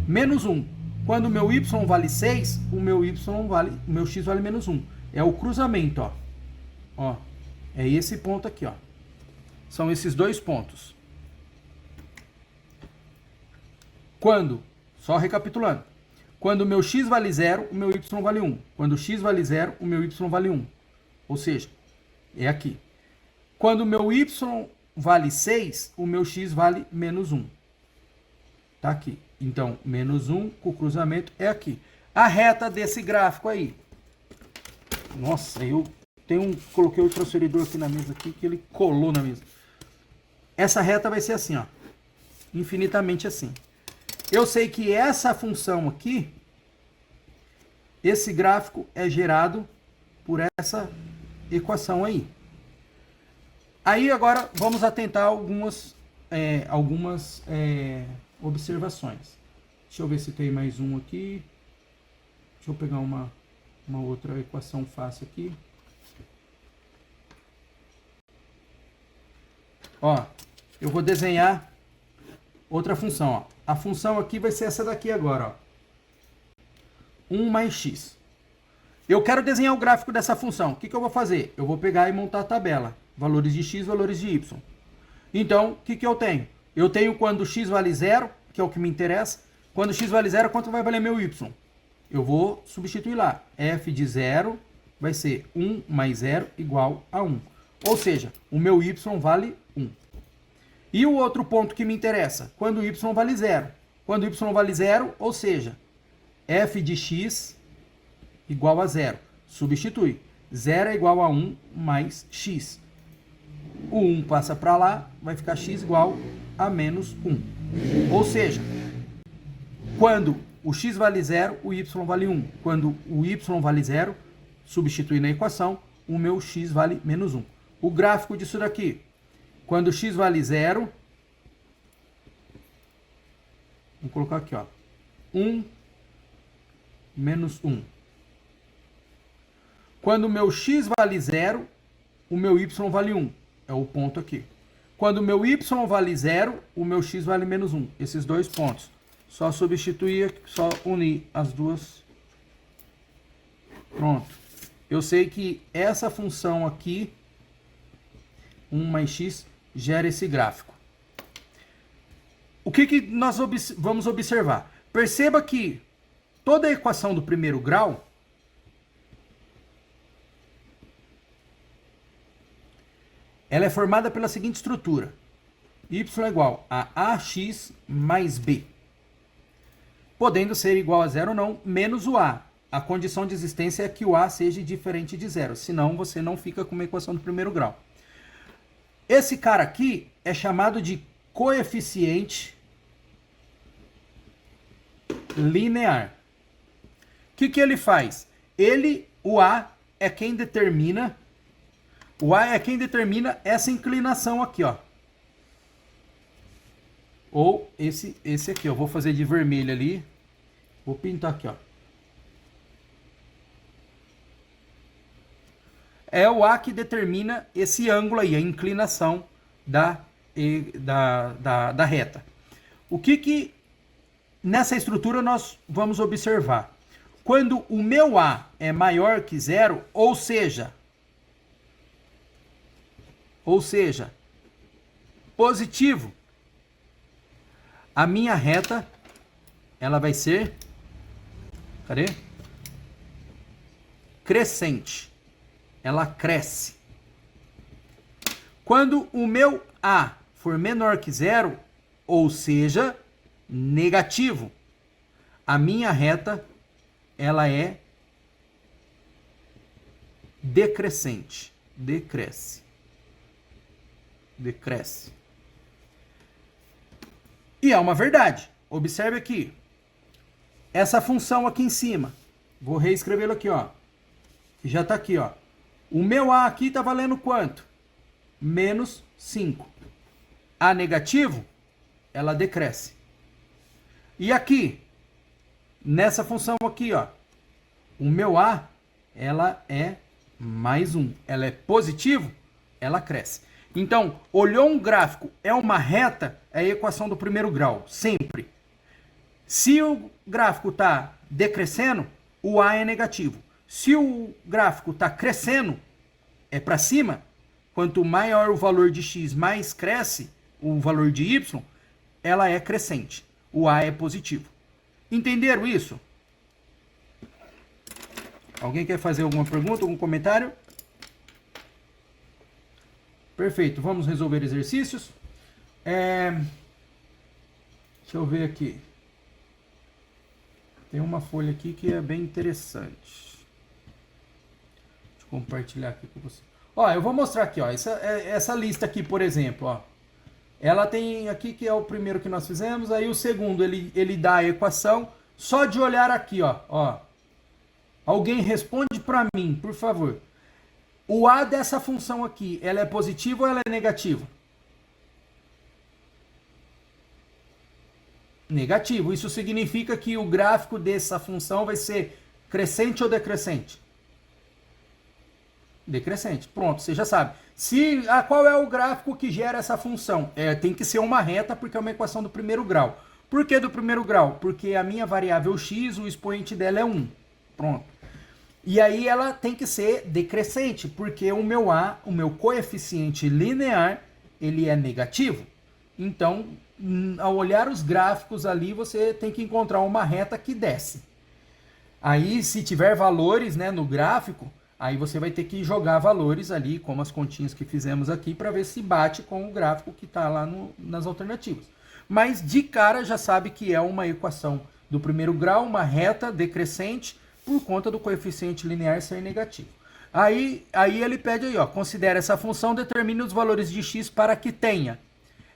Menos 1. Quando o meu y vale 6, o meu x vale menos 1. É o cruzamento, ó. Ó, é esse ponto aqui, ó. São esses 2 pontos. Só recapitulando. Quando o meu x vale 0, o meu y vale 1. Quando o x vale 0, o meu y vale 1. Ou seja, é aqui. Quando o meu y vale 6, o meu x vale menos 1. Tá aqui. Então, menos 1 com o cruzamento é aqui. A reta desse gráfico aí. Nossa, eu coloquei o transferidor aqui na mesa aqui, que ele colou na mesa. Essa reta vai ser assim, ó. Infinitamente assim. Eu sei que essa função aqui, esse gráfico é gerado por essa equação aí. Aí agora vamos atentar algumas observações. Deixa eu ver se tem mais um aqui. Deixa eu pegar uma outra equação fácil aqui. Ó, eu vou desenhar outra função, ó. A função aqui vai ser essa daqui agora, ó. 1 mais x. Eu quero desenhar o gráfico dessa função. O que eu vou fazer? Eu vou pegar e montar a tabela. Valores de x, valores de y. Então, o que eu tenho? Eu tenho quando x vale 0, que é o que me interessa. Quando x vale 0, quanto vai valer meu y? Eu vou substituir lá. F de 0 vai ser 1 mais 0 igual a 1. Ou seja, o meu y vale 1. E o outro ponto que me interessa, quando y vale 0. Quando y vale 0, ou seja, f de x igual a 0. Substitui. 0 é igual a 1 mais x. O 1 passa para lá, vai ficar x igual a menos 1. Ou seja, quando o x vale 0, o y vale 1. Quando o y vale 0, substitui na equação, o meu x vale menos 1. O gráfico disso daqui. Quando x vale 0, vou colocar aqui, ó, 1 menos 1. Quando o meu x vale 0, o meu y vale 1. é o ponto aqui. Quando o meu y vale 0, o meu x vale menos 1. Esses dois pontos. Só substituir, só unir as duas. Pronto. Eu sei que essa função aqui, 1 mais x, gera esse gráfico. O que nós vamos observar? Perceba que toda a equação do primeiro grau ela é formada pela seguinte estrutura. Y é igual a ax mais b. Podendo ser igual a zero ou não, menos o a. A condição de existência é que o a seja diferente de zero. Senão você não fica com uma equação do primeiro grau. Esse cara aqui é chamado de coeficiente linear. O que ele faz? O a é quem determina... O a é quem determina essa inclinação aqui, ó. Ou esse aqui, ó. Vou fazer de vermelho ali. Vou pintar aqui, ó. É o a que determina esse ângulo aí, a inclinação da reta. O que nessa estrutura nós vamos observar? Quando o meu a é maior que zero, ou seja, positivo, a minha reta, ela vai ser, cadê? Crescente. Ela cresce. Quando o meu a for menor que zero, ou seja, negativo, a minha reta, ela é decrescente. Decresce. E é uma verdade. Observe aqui. Essa função aqui em cima. Vou reescrevê-la aqui, ó. Já está aqui, ó. O meu a aqui está valendo quanto? Menos 5. A negativo, ela decresce. E aqui, nessa função aqui, ó. O meu a, ela é mais 1. Ela é positivo, ela cresce. Então, olhou um gráfico, é uma reta, é a equação do primeiro grau, sempre. Se o gráfico está decrescendo, o a é negativo. Se o gráfico está crescendo, é para cima, quanto maior o valor de x, mais cresce o valor de y, ela é crescente. O a é positivo. Entenderam isso? Alguém quer fazer alguma pergunta, algum comentário? Perfeito, vamos resolver exercícios. Deixa eu ver aqui. Tem uma folha aqui que é bem interessante. Deixa eu compartilhar aqui com você. Ó, eu vou mostrar aqui, ó. Essa lista aqui, por exemplo, ó. Ela tem aqui que é o primeiro que nós fizemos. Aí o segundo, ele dá a equação. Só de olhar aqui, ó. Alguém responde para mim, por favor. O a dessa função aqui, ela é positiva ou ela é negativa? Negativo. Isso significa que o gráfico dessa função vai ser crescente ou decrescente? Decrescente. Pronto, você já sabe. Qual é o gráfico que gera essa função? Tem que ser uma reta porque é uma equação do primeiro grau. Por que do primeiro grau? Porque a minha variável x, o expoente dela é 1. Pronto. E aí ela tem que ser decrescente, porque o meu a, o meu coeficiente linear, ele é negativo. Então, ao olhar os gráficos ali, você tem que encontrar uma reta que desce. Aí, se tiver valores, né, no gráfico, aí você vai ter que jogar valores ali, como as continhas que fizemos aqui, para ver se bate com o gráfico que está lá nas alternativas. Mas, de cara, já sabe que é uma equação do primeiro grau, uma reta decrescente, por conta do coeficiente linear ser negativo. Aí ele pede aí, ó, considera essa função, determine os valores de x para que tenha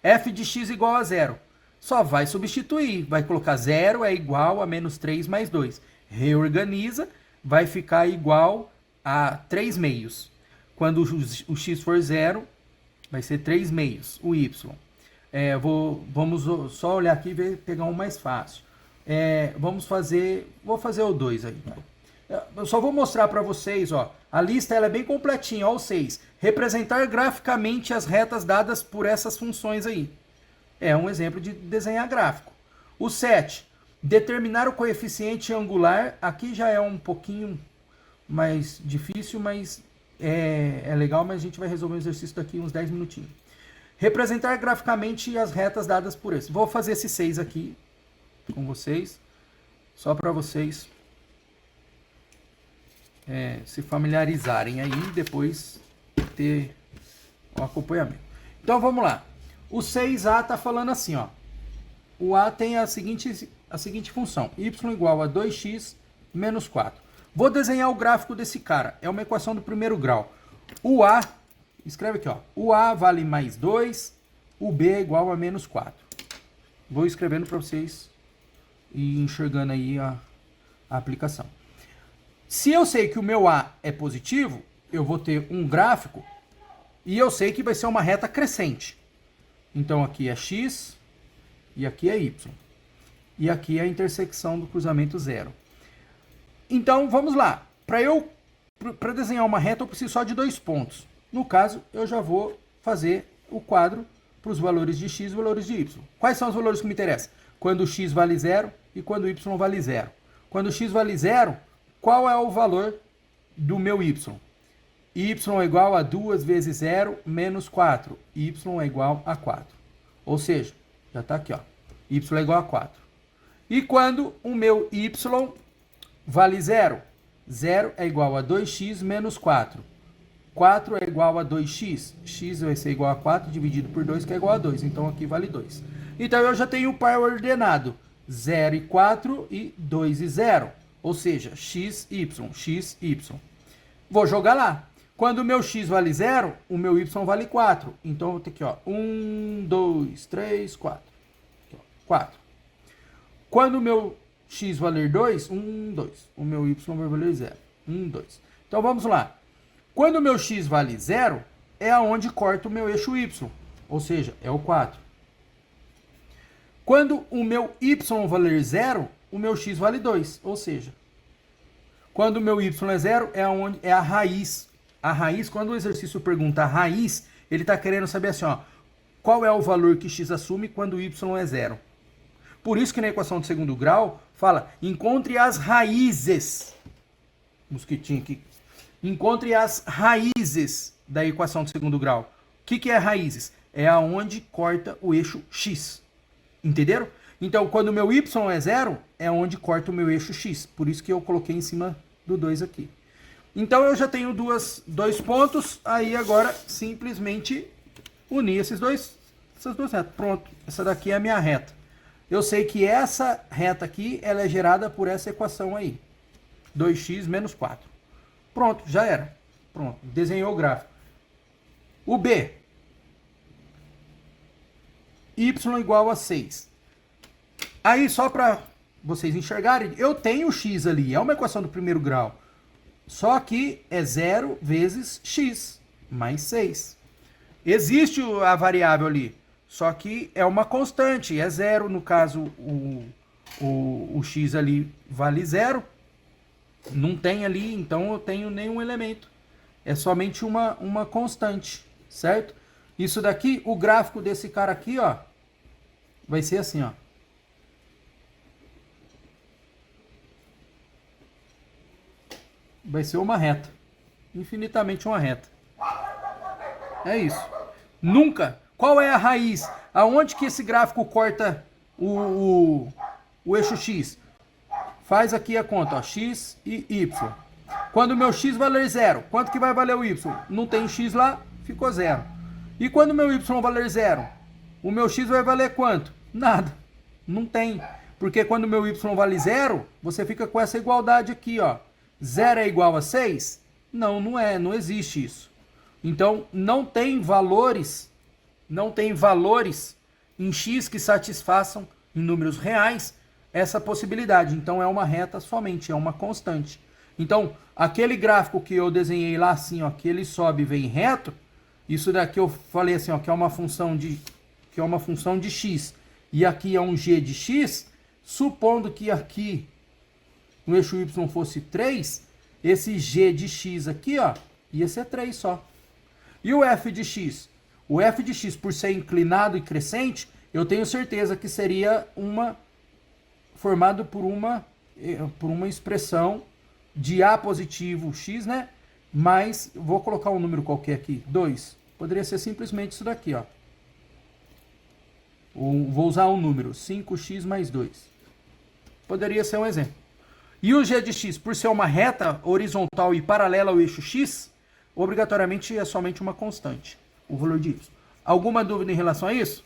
f de x igual a 0. Só vai substituir, vai colocar 0 é igual a menos 3 mais 2. Reorganiza, vai ficar igual a 3 meios. Quando o x for 0, vai ser 3 meios, o y. Vamos só olhar aqui e pegar um mais fácil. Vou fazer o 2 aí. Eu só vou mostrar para vocês, ó. A lista ela é bem completinha, ó, o 6. Representar graficamente as retas dadas por essas funções aí. É um exemplo de desenhar gráfico. O 7. Determinar o coeficiente angular. Aqui já é um pouquinho mais difícil, mas é legal, mas a gente vai resolver o exercício daqui uns 10 minutinhos. Representar graficamente as retas dadas por esse. Vou fazer esse 6 aqui com vocês, só para vocês se familiarizarem aí e depois ter o acompanhamento. Então vamos lá. O 6A está falando assim, ó. O A tem a seguinte função. Y igual a 2x menos 4. Vou desenhar o gráfico desse cara. É uma equação do primeiro grau. O A, escreve aqui, ó. O A vale mais 2, o B é igual a menos 4. Vou escrevendo para vocês e enxergando aí a aplicação. Se eu sei que o meu A é positivo, eu vou ter um gráfico e eu sei que vai ser uma reta crescente. Então aqui é x e aqui é y. E aqui é a intersecção do cruzamento zero. Então vamos lá. Para desenhar uma reta eu preciso só de 2 pontos. No caso, eu já vou fazer o quadro para os valores de x e valores de y. Quais são os valores que me interessam? Quando o x vale 0 e quando o y vale 0. Quando o x vale 0, qual é o valor do meu y? Y é igual a 2 vezes 0 menos 4. Y é igual a 4. Ou seja, já está aqui, ó. Y é igual a 4. E quando o meu y vale 0? 0 é igual a 2x menos 4. 4 é igual a 2x. X vai ser igual a 4 dividido por 2, que é igual a 2. Então aqui vale 2. Então eu já tenho o par ordenado. 0 e 4 e 2 e 0. Ou seja, x, y. Vou jogar lá. Quando o meu x vale 0, o meu y vale 4. Então eu vou ter aqui, ó, 1, 2, 3, 4. Aqui, ó, 4. Quando o meu x valer 2, 1, 2. O meu y vai valer 0. 1, 2. Então vamos lá. Quando o meu x vale 0, é aonde corta o meu eixo y. Ou seja, é o 4. Quando o meu y valer 0, o meu x vale 2. Ou seja, quando o meu y é 0, é a raiz. A raiz, quando o exercício pergunta a raiz, ele está querendo saber assim, ó, qual é o valor que x assume quando o y é 0. Por isso que na equação de segundo grau, fala, encontre as raízes. Mosquitinho aqui. Encontre as raízes da equação de segundo grau. O que é raízes? É aonde corta o eixo x. Entenderam? Então, quando o meu y é 0, é onde corta o meu eixo x. Por isso que eu coloquei em cima do 2 aqui. Então, eu já tenho dois pontos. Aí, agora, simplesmente unir essas duas retas. Pronto. Essa daqui é a minha reta. Eu sei que essa reta aqui, ela é gerada por essa equação aí. 2x menos 4. Pronto, já era. Pronto, desenhou o gráfico. O B. Y igual a 6. Aí, só para vocês enxergarem, eu tenho x ali. É uma equação do primeiro grau. Só que é 0 vezes x, mais 6. Existe a variável ali. Só que é uma constante. É 0, no caso, o x ali vale 0. Não tem ali, então eu tenho nenhum elemento. É somente uma constante, certo? Isso daqui, o gráfico desse cara aqui, ó, vai ser assim, ó. Vai ser uma reta. Infinitamente uma reta. É isso. Nunca. Qual é a raiz? Aonde que esse gráfico corta o eixo x? Faz aqui a conta, ó, x e y. Quando o meu x valer 0, quanto que vai valer o y? Não tem x lá, ficou 0. E quando o meu y valer 0, o meu x vai valer quanto? Nada. Não tem. Porque quando o meu y vale 0, você fica com essa igualdade aqui, ó. 0 é igual a 6? Não, não é, não existe isso. Então, não tem valores em x que satisfaçam em números reais essa possibilidade. Então, é uma reta somente, é uma constante. Então, aquele gráfico que eu desenhei lá assim, ó, que ele sobe e vem reto, isso daqui eu falei assim, ó, que é uma função de x e aqui é um g de x, supondo que aqui no eixo y fosse 3, esse g de x aqui, ó, ia ser 3 só. E o f de x? O f de x, por ser inclinado e crescente, eu tenho certeza que seria formado por uma expressão de a positivo x, né? Mas, vou colocar um número qualquer aqui, 2. Poderia ser simplesmente isso daqui, ó. Vou usar um número, 5x mais 2. Poderia ser um exemplo. E o g de x, por ser uma reta horizontal e paralela ao eixo x, obrigatoriamente é somente uma constante, o valor de y. Alguma dúvida em relação a isso?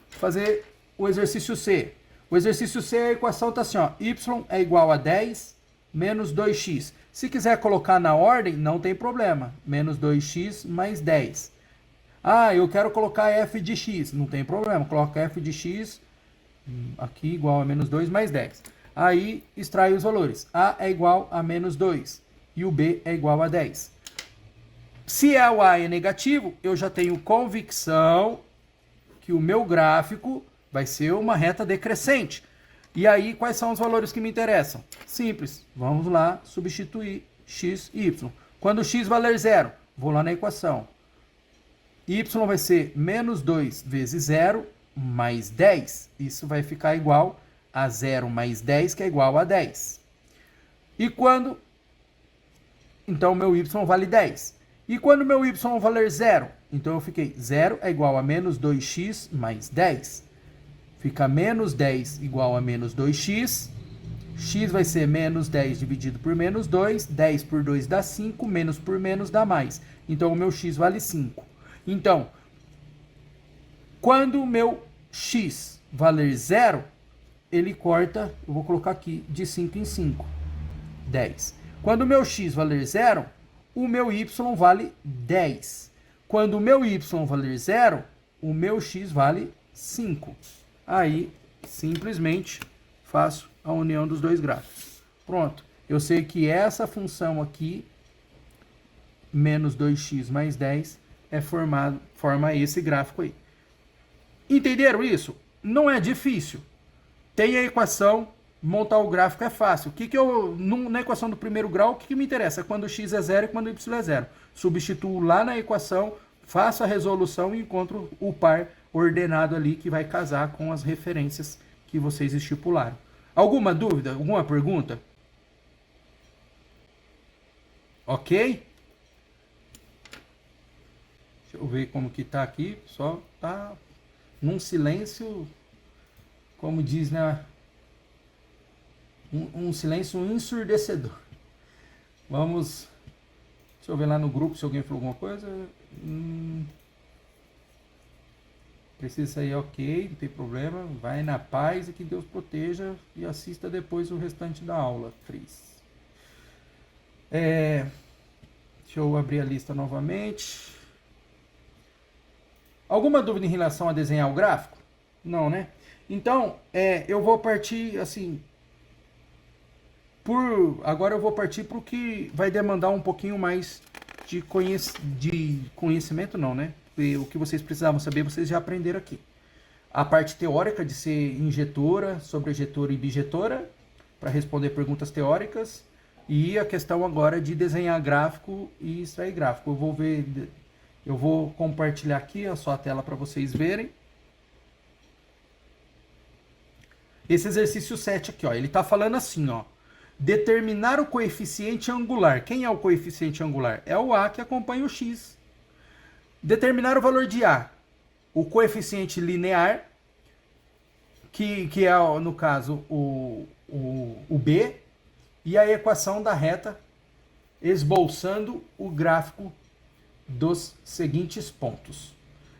Fazer o exercício C. O exercício C, a equação está assim, ó, y é igual a 10 menos 2x. Se quiser colocar na ordem, não tem problema. Menos 2x mais 10. Ah, eu quero colocar f de x. Não tem problema. Coloca f de x aqui igual a menos 2 mais 10. Aí, extrai os valores. A é igual a menos 2 e o b é igual a 10. Se o a é negativo, eu já tenho convicção que o meu gráfico vai ser uma reta decrescente. E aí, quais são os valores que me interessam? Simples. Vamos lá substituir x e y. Quando x valer 0, vou lá na equação. Y vai ser menos 2 vezes 0 mais 10. Isso vai ficar igual a 0 mais 10, que é igual a 10. E quando... Então, meu y vale 10. E quando meu y valer 0? Então, eu fiquei 0 é igual a menos 2x mais 10. Fica menos 10 igual a menos 2x. X vai ser menos 10 dividido por menos 2. 10 por 2 dá 5. Menos por menos dá mais. Então, o meu x vale 5. Então, quando o meu x valer 0, ele corta, eu vou colocar aqui, de 5 em 5. 10. Quando o meu x valer 0, o meu y vale 10. Quando o meu y valer 0, o meu x vale 5. Aí, simplesmente, faço a união dos dois gráficos. Pronto. Eu sei que essa função aqui, menos 2x mais 10, forma esse gráfico aí. Entenderam isso? Não é difícil. Tem a equação, montar o gráfico é fácil. Na equação do primeiro grau, o que me interessa? Quando x é 0 e quando y é 0. Substituo lá na equação, faço a resolução e encontro o par ordenado ali que vai casar com as referências que vocês estipularam. Alguma dúvida? Alguma pergunta? Ok? Deixa eu ver como que tá aqui. Só tá num silêncio, como diz, né? Um silêncio ensurdecedor. Vamos... Deixa eu ver lá no grupo se alguém falou alguma coisa. Precisa sair ok, não tem problema. Vai na paz e que Deus proteja. E assista depois o restante da aula, Cris. Deixa eu abrir a lista novamente. Alguma dúvida em relação a desenhar o gráfico? Não, né? Então, eu vou partir assim... Agora eu vou partir para o que vai demandar um pouquinho mais de conhecimento, não, né? O que vocês precisavam saber, vocês já aprenderam aqui. A parte teórica de ser injetora, sobrejetora e bijetora, para responder perguntas teóricas. E a questão agora de desenhar gráfico e extrair gráfico. Eu vou compartilhar aqui a sua tela para vocês verem. Esse exercício 7 aqui, ó, ele está falando assim, ó. Determinar o coeficiente angular. Quem é o coeficiente angular? É o A que acompanha o X. Determinar o valor de A. O coeficiente linear, que é, no caso, o B, e a equação da reta, esboçando o gráfico dos seguintes pontos.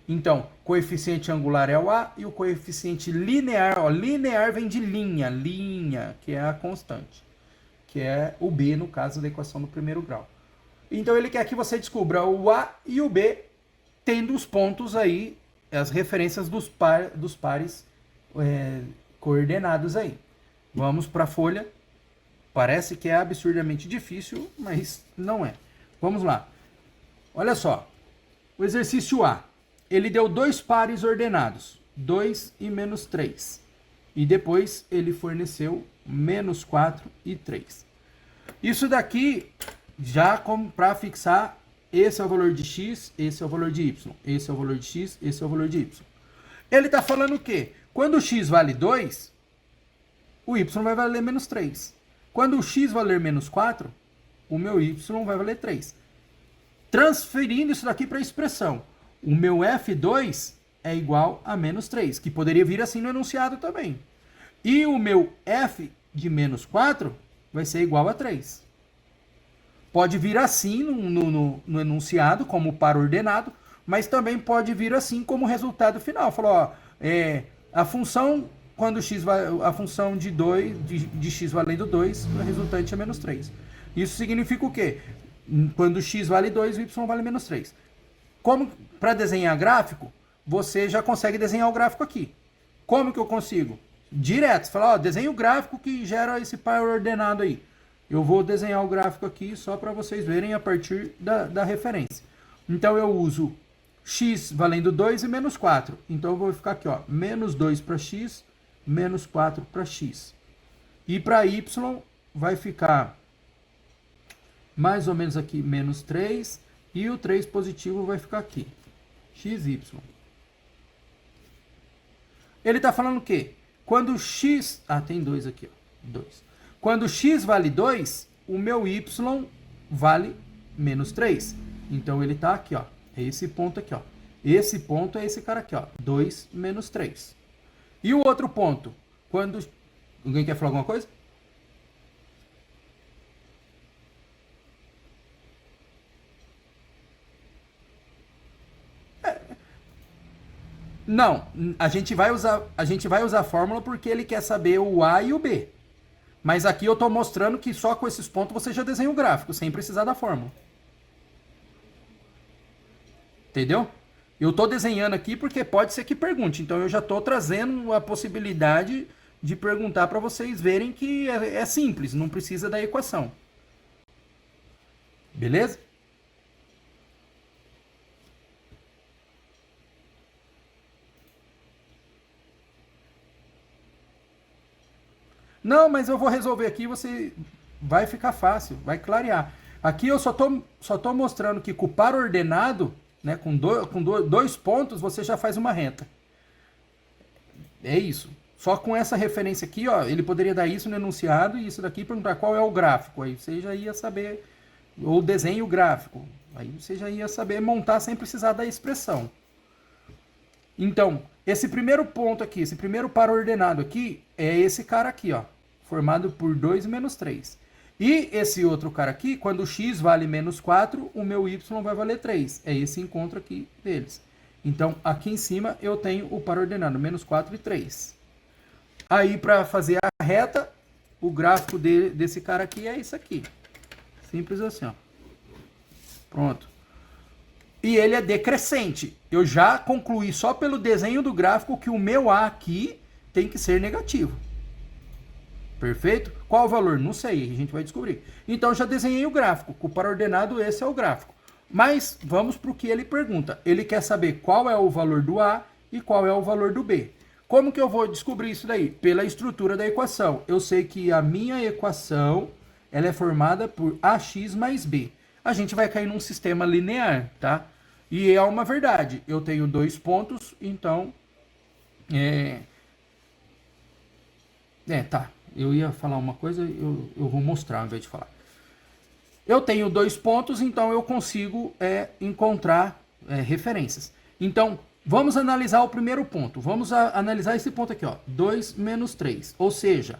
Então, coeficiente angular é o A e o coeficiente linear, ó, linear vem de linha, que é a constante, que é o B, no caso da equação do primeiro grau. Então, ele quer que você descubra o A e o B, tendo os pontos aí, as referências dos pares coordenados aí. Vamos para a folha. Parece que é absurdamente difícil, mas não é. Vamos lá. Olha só. O exercício A. Ele deu dois pares ordenados, 2 e menos 3. E depois ele forneceu menos 4 e 3. Isso daqui já como para fixar, esse é o valor de x, esse é o valor de y, esse é o valor de x, esse é o valor de y. Ele está falando o quê? Quando o x vale 2, o y vai valer menos 3. Quando o x valer menos 4, o meu y vai valer 3. Transferindo isso daqui para a expressão, o meu f2 é igual a menos 3, que poderia vir assim no enunciado também. E o meu f de menos 4 vai ser igual a 3. Pode vir assim no enunciado, como par ordenado, mas também pode vir assim como resultado final. Falou, ó, a função, quando x a função de x valendo 2, o resultante é menos 3. Isso significa o quê? Quando x vale 2, o y vale menos 3. Como para desenhar gráfico, você já consegue desenhar o gráfico aqui. Como que eu consigo? Direto. Você fala, ó, desenha o gráfico que gera esse par ordenado aí. Eu vou desenhar o gráfico aqui só para vocês verem a partir da referência. Então eu uso x valendo 2 e menos 4. Então eu vou ficar aqui, ó, menos 2 para x, menos 4 para x. E para y vai ficar mais ou menos aqui menos 3. E o 3 positivo vai ficar aqui. x, y. Ele está falando o quê? Quando x... Ah, tem 2 aqui, ó. 2. Quando x vale 2, o meu y vale menos 3. Então ele está aqui, ó. É esse ponto aqui, ó. Esse ponto é esse cara aqui, ó. 2 menos 3. E o outro ponto? Quando... Alguém quer falar alguma coisa? Não, a gente vai usar a fórmula porque ele quer saber o A e o B. Mas aqui eu estou mostrando que só com esses pontos você já desenha o gráfico, sem precisar da fórmula. Entendeu? Eu estou desenhando aqui porque pode ser que pergunte. Então eu já estou trazendo a possibilidade de perguntar para vocês verem que é simples, não precisa da equação. Beleza? Não, mas eu vou resolver aqui, você vai ficar fácil, vai clarear. Aqui eu só tô mostrando que com o par ordenado, né, com dois pontos, você já faz uma reta. É isso. Só com essa referência aqui, ó, ele poderia dar isso no enunciado e isso daqui perguntar qual é o gráfico. Aí você já ia saber, ou desenhe o gráfico. Aí você já ia saber montar sem precisar da expressão. Então, esse primeiro ponto aqui, esse primeiro par ordenado aqui, é esse cara aqui, ó, formado por 2 menos 3. E esse outro cara aqui, quando o x vale menos 4, o meu y vai valer 3. É esse encontro aqui deles. Então, aqui em cima eu tenho o par ordenado, menos 4 e 3. Aí, para fazer a reta, o gráfico desse cara aqui é isso aqui. Simples assim, ó. Pronto. E ele é decrescente. Eu já concluí só pelo desenho do gráfico que o meu A aqui tem que ser negativo. Perfeito? Qual o valor? Não sei, a gente vai descobrir. Então, eu já desenhei o gráfico. Com o par ordenado, esse é o gráfico. Mas, vamos para o que ele pergunta. Ele quer saber qual é o valor do A e qual é o valor do B. Como que eu vou descobrir isso daí? Pela estrutura da equação. Eu sei que a minha equação ela é formada por AX mais B. A gente vai cair num sistema linear, tá? E é uma verdade. Eu tenho 2 pontos, então... tá. Eu ia falar uma coisa, eu vou mostrar ao invés de falar. Eu tenho 2 pontos, então eu consigo encontrar referências. Então, vamos analisar o primeiro ponto. Vamos analisar esse ponto aqui, ó. 2 menos 3. Ou seja,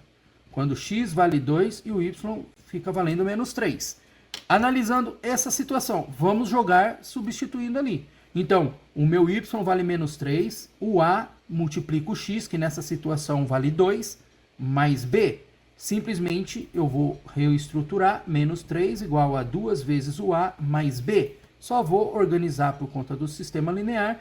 quando x vale 2 e o y fica valendo menos 3. Analisando essa situação, vamos jogar substituindo ali. Então, o meu y vale menos 3, o a multiplica o x, que nessa situação vale 2, mais b. Simplesmente eu vou reestruturar menos 3 igual a 2 vezes o a mais b. Só vou organizar por conta do sistema linear.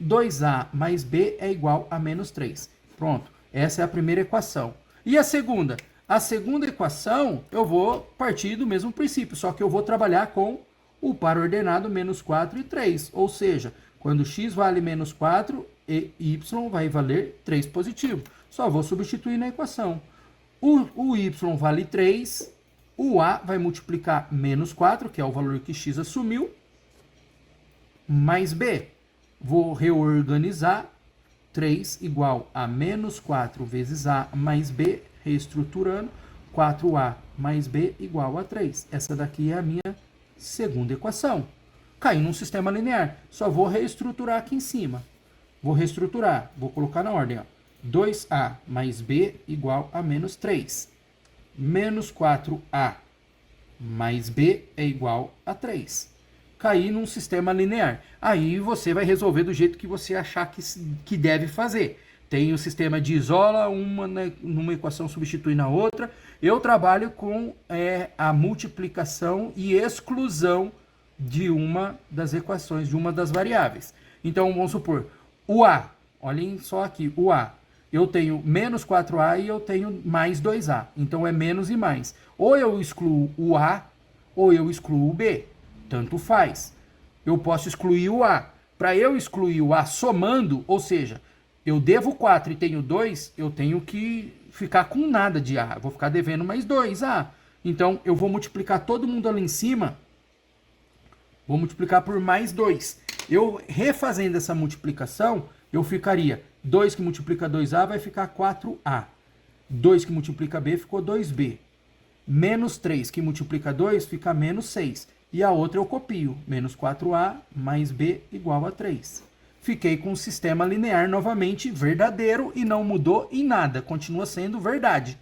2a mais b é igual a menos 3. Pronto, essa é a primeira equação. E a segunda? A segunda equação, eu vou partir do mesmo princípio, só que eu vou trabalhar com o par ordenado menos 4 e 3. Ou seja, quando x vale menos 4, e y vai valer 3 positivo. Só vou substituir na equação. O y vale 3 O A vai multiplicar menos 4, que é o valor que x assumiu, mais B. Vou reorganizar. 3 igual a menos 4 vezes A mais B, reestruturando. 4A mais B igual a 3. Essa daqui é a minha segunda equação. Cai num sistema linear. Só vou reestruturar aqui em cima. Vou reestruturar. Vou colocar na ordem. Ó. 2A mais B igual a menos 3. Menos 4A mais B é igual a 3. Cair num sistema linear. Aí você vai resolver do jeito que você achar que deve fazer. Tem o sistema de isola, numa equação substitui na outra. Eu trabalho com a multiplicação e exclusão de uma das equações, de uma das variáveis. Então, vamos supor, o A, olhem só aqui, o A. Eu tenho menos 4A e eu tenho mais 2A. Então, é menos e mais. Ou eu excluo o A, ou eu excluo o B. Tanto faz. Eu posso excluir o A. Para eu excluir o A somando, ou seja, eu devo 4 e tenho 2, eu tenho que ficar com nada de A. Eu vou ficar devendo mais 2A. Então, eu vou multiplicar todo mundo ali em cima. Vou multiplicar por mais 2. Eu refazendo essa multiplicação, eu ficaria 2 que multiplica 2A vai ficar 4A. 2 que multiplica B ficou 2B. Menos 3 que multiplica 2 fica menos 6. E a outra eu copio. Menos 4A mais B igual a 3. Fiquei com um sistema linear novamente verdadeiro e não mudou em nada. Continua sendo verdade.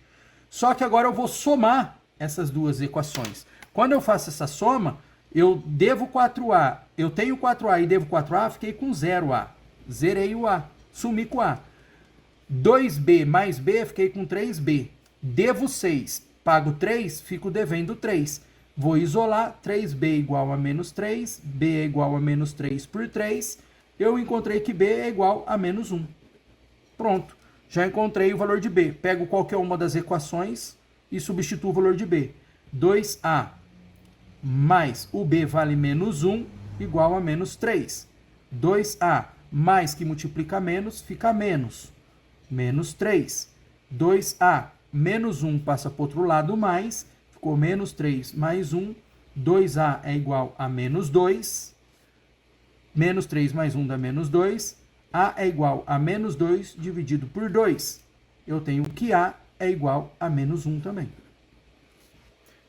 Só que agora eu vou somar essas duas equações. Quando eu faço essa soma, eu devo 4A. Eu tenho 4A e devo 4A, fiquei com 0A. Zerei o A. Sumi com A. 2B mais B, fiquei com 3B. Devo 6. Pago 3, fico devendo 3. Vou isolar, 3B igual a menos 3, B é igual a menos 3 por 3. Eu encontrei que B é igual a menos 1. Pronto, já encontrei o valor de B. Pego qualquer uma das equações e substituo o valor de B. 2A mais o B vale menos 1 igual a menos 3. 2A mais que multiplica menos, fica menos. Menos 3. 2A menos 1 passa para o outro lado, mais. Ficou menos 3 mais 1. 2A é igual a menos 2. Menos 3 mais 1 dá menos 2. A é igual a menos 2 dividido por 2. Eu tenho que A é igual a menos 1 também.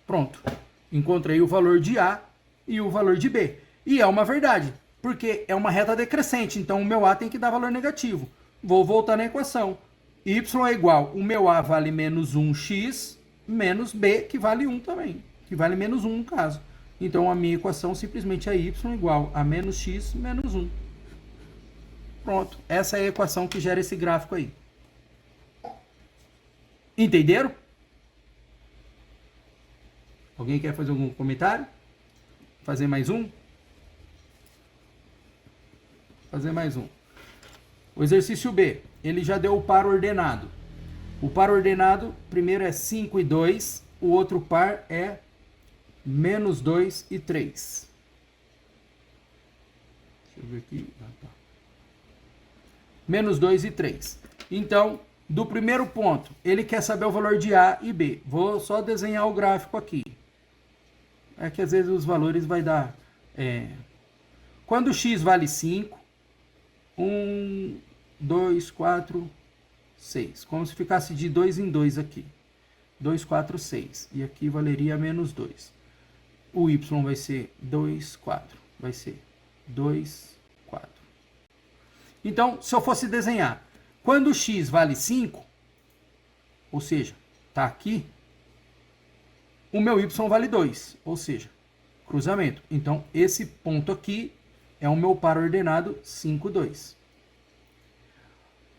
Pronto. Encontrei o valor de A e o valor de B. E é uma verdade, porque é uma reta decrescente. Então, o meu A tem que dar valor negativo. Vou voltar na equação. Y é igual, o meu A vale menos 1x, menos B, que vale 1 também. Que vale menos 1 no caso. Então, a minha equação simplesmente é y igual a menos x menos 1. Pronto. Essa é a equação que gera esse gráfico aí. Entenderam? Alguém quer fazer algum comentário? Fazer mais um? Fazer mais um. O exercício B, ele já deu o par ordenado. O par ordenado, primeiro é 5 e 2, o outro par é menos 2 e 3. Deixa eu ver aqui. Tá. Menos 2 e 3. Então, do primeiro ponto, ele quer saber o valor de A e B. Vou só desenhar o gráfico aqui. É que às vezes os valores vai dar... Quando x vale 5, 1, 2, 4, 6. Como se ficasse de 2 em 2 aqui. 2, 4, 6. E aqui valeria menos 2. O y vai ser 2, 4. Vai ser 2, 4. Então, se eu fosse desenhar, quando x vale 5, ou seja, está aqui, o meu y vale 2, ou seja, cruzamento. Então, esse ponto aqui é o meu par ordenado 5, 2.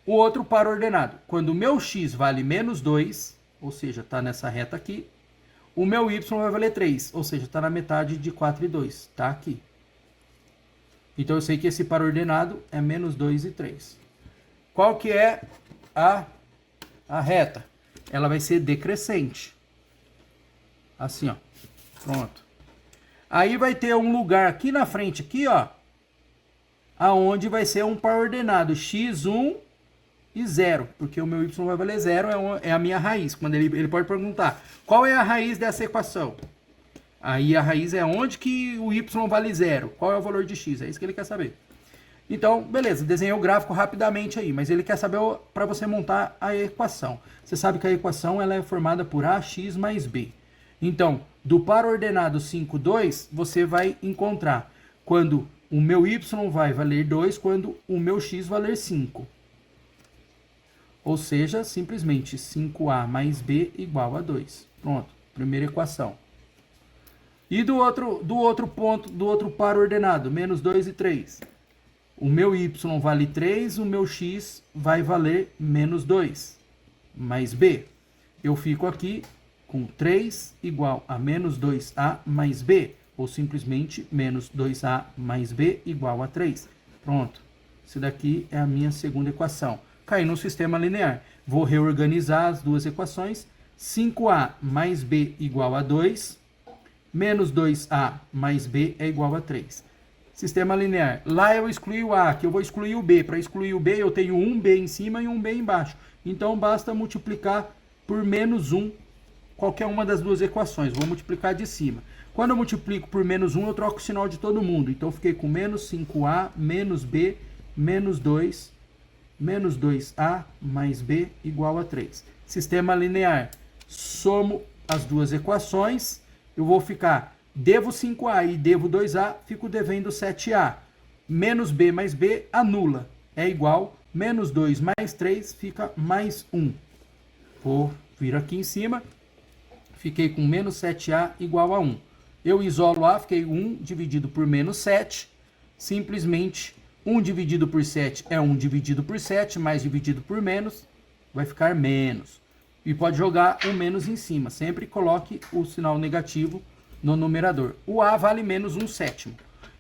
O outro par ordenado, quando o meu x vale menos 2, ou seja, está nessa reta aqui, o meu y vai valer 3, ou seja, está na metade de 4 e 2, está aqui. Então, eu sei que esse par ordenado é menos 2 e 3. Qual que é a reta? Ela vai ser decrescente. Assim, ó. Pronto. Aí vai ter um lugar aqui na frente, aqui, ó, aonde vai ser um par ordenado x1 e 0, porque o meu y vai valer 0, é a minha raiz. Quando ele pode perguntar, qual é a raiz dessa equação? Aí a raiz é onde que o y vale 0, qual é o valor de x, é isso que ele quer saber. Então, beleza, desenhei o gráfico rapidamente aí, mas ele quer saber para você montar a equação. Você sabe que a equação ela é formada por ax mais b. Então, do par ordenado 5, 2, você vai encontrar quando o meu y vai valer 2, quando o meu x valer 5. Ou seja, simplesmente 5a mais b igual a 2. Pronto, primeira equação. E do outro ponto, do outro par ordenado, menos 2 e 3. O meu y vale 3, o meu x vai valer menos 2, mais b. Eu fico aqui com 3 igual a menos 2a mais b, ou simplesmente menos 2a mais b igual a 3. Pronto. Isso daqui é a minha segunda equação. Cai no sistema linear. Vou reorganizar as duas equações. 5a mais b igual a 2, menos 2a mais b é igual a 3. Sistema linear. Lá eu excluí o a, aqui eu vou excluir o b. Para excluir o b, eu tenho um b em cima e um b embaixo. Então, basta multiplicar por menos 1 qualquer uma das duas equações. Vou multiplicar de cima. Quando eu multiplico por menos 1, eu troco o sinal de todo mundo. Então, eu fiquei com menos 5a, menos b, menos 2, menos 2a mais b igual a 3. Sistema linear. Somo as duas equações. Eu vou ficar... Devo 5a e devo 2a, fico devendo 7a. Menos b mais b anula. É igual, menos 2 mais 3 fica mais 1. Vou vir aqui em cima. Fiquei com menos 7a igual a 1. Eu isolo a, fiquei 1 dividido por menos 7. Simplesmente 1 dividido por 7 é 1 dividido por 7, mais dividido por menos, vai ficar menos. E pode jogar o menos em cima. Sempre coloque o sinal negativo no numerador. O A vale menos 1/7.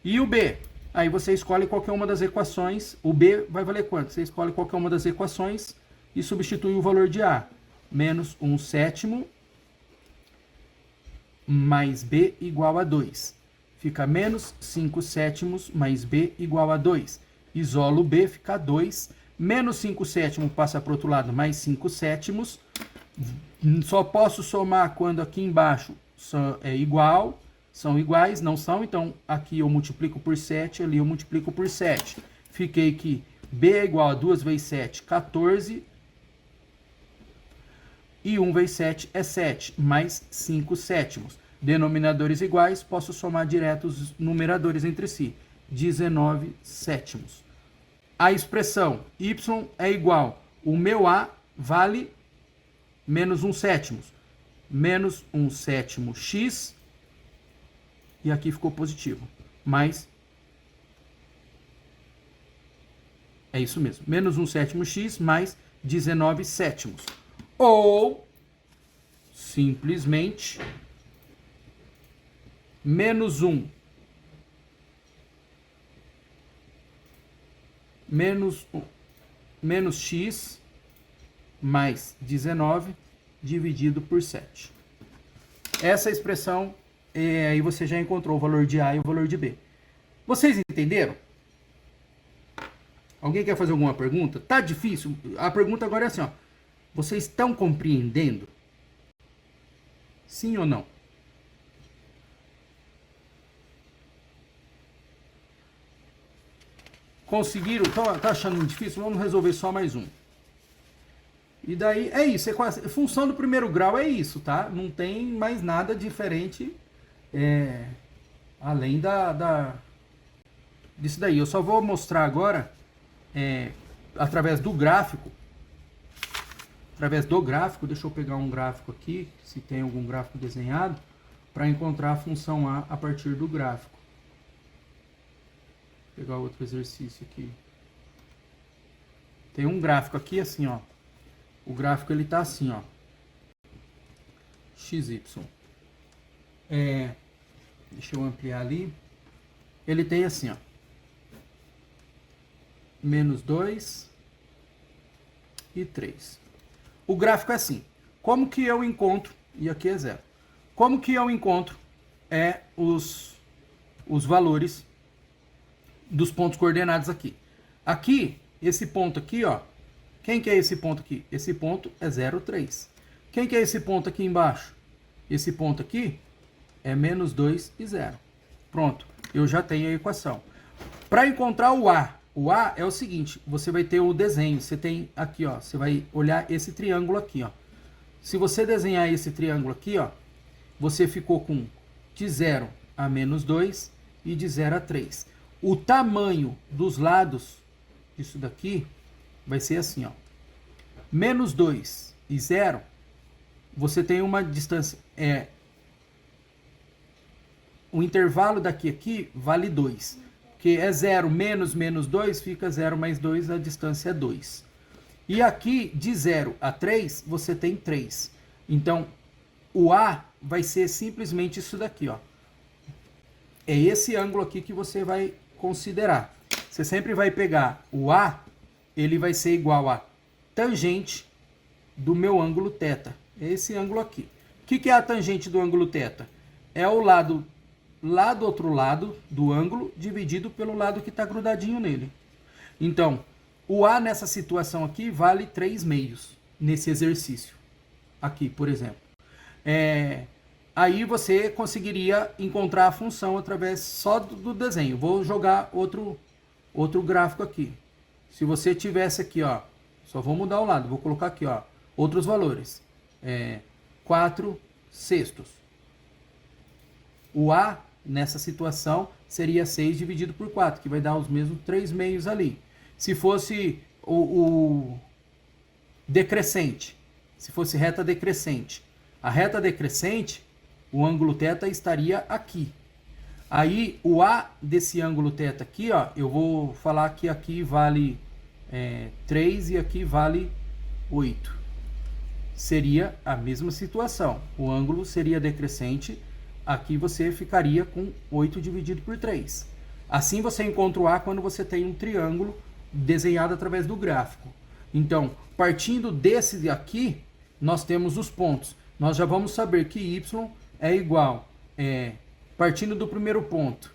E o B? Aí você escolhe qualquer uma das equações. O B vai valer quanto? Você escolhe qualquer uma das equações e substitui o valor de A. Menos 1/7 mais B igual a 2. Fica menos 5/7 mais B igual a 2. Isolo B, fica 2. Menos 5/7 passa para o outro lado, mais 5/7. Só posso somar quando aqui embaixo é igual, são iguais, não são, então aqui eu multiplico por 7, ali eu multiplico por 7. Fiquei que B é igual a 2 vezes 7, 14, e 1 vezes 7 é 7, mais 5/7. Denominadores iguais, posso somar direto os numeradores entre si, 19/7. A expressão y é igual, o meu A vale menos 1/7, menos 1/7 x, e aqui ficou positivo, mais, é isso mesmo, menos 1/7 x mais 19/7. Ou, simplesmente, menos 1, menos x mais 19 dividido por 7. Essa expressão, aí você já encontrou o valor de A e o valor de B. Vocês entenderam? Alguém quer fazer alguma pergunta? Tá difícil? A pergunta agora é assim, ó. Vocês estão compreendendo? Sim ou não? Conseguiram? Tá achando difícil? Vamos resolver só mais um. E daí é isso. Função do primeiro grau é isso, tá? Não tem mais nada diferente além disso daí. Eu só vou mostrar agora através do gráfico. Através do gráfico, deixa eu pegar um gráfico aqui, se tem algum gráfico desenhado, para encontrar a função A partir do gráfico. Vou pegar outro exercício aqui. Tem um gráfico aqui assim, ó. O gráfico ele tá assim, ó. XY. Deixa eu ampliar ali. Ele tem assim, ó. Menos 2 e 3. O gráfico é assim. Como que eu encontro, e aqui é 0. Como que eu encontro os valores dos pontos coordenados aqui? Aqui, esse ponto aqui, ó, Quem que é esse ponto aqui? Esse ponto é 0,3. Quem que é esse ponto aqui embaixo? Esse ponto aqui é menos 2 e 0. Pronto, eu já tenho a equação. Para encontrar o A é o seguinte, você vai ter o desenho, você tem aqui, ó, você vai olhar esse triângulo aqui, ó. Se você desenhar esse triângulo aqui, ó, você ficou com de 0 a menos 2 e de 0 a 3. O tamanho dos lados disso daqui vai ser assim, ó. Menos 2 e 0, você tem uma distância, o intervalo daqui a aqui vale 2. Porque é 0 menos menos 2, fica 0 mais 2, a distância é 2. E aqui, de 0 a 3, você tem 3. Então, o A vai ser simplesmente isso daqui, ó. É esse ângulo aqui que você vai considerar. Você sempre vai pegar o A, ele vai ser igual a tangente do meu ângulo θ. É esse ângulo aqui. O que é a tangente do ângulo θ? É o lado lá do outro lado do ângulo dividido pelo lado que está grudadinho nele. Então, o A nessa situação aqui vale 3 meios nesse exercício. Aqui, por exemplo. Aí você conseguiria encontrar a função através só do desenho. Vou jogar outro gráfico aqui. Se você tivesse aqui, ó, só vou mudar o lado, vou colocar aqui, ó, outros valores. 4 sextos. O A nessa situação seria 6 dividido por 4, que vai dar os mesmos 3 meios ali. Se fosse o decrescente, se fosse reta decrescente, a reta decrescente, o ângulo θ estaria aqui. Aí o A desse ângulo θ aqui, ó, eu vou falar que aqui vale 3 e aqui vale 8. Seria a mesma situação. O ângulo seria decrescente. Aqui você ficaria com 8 dividido por 3. Assim você encontra o A quando você tem um triângulo desenhado através do gráfico. Então, partindo desse aqui, nós temos os pontos. Nós já vamos saber que Y é igual, partindo do primeiro ponto,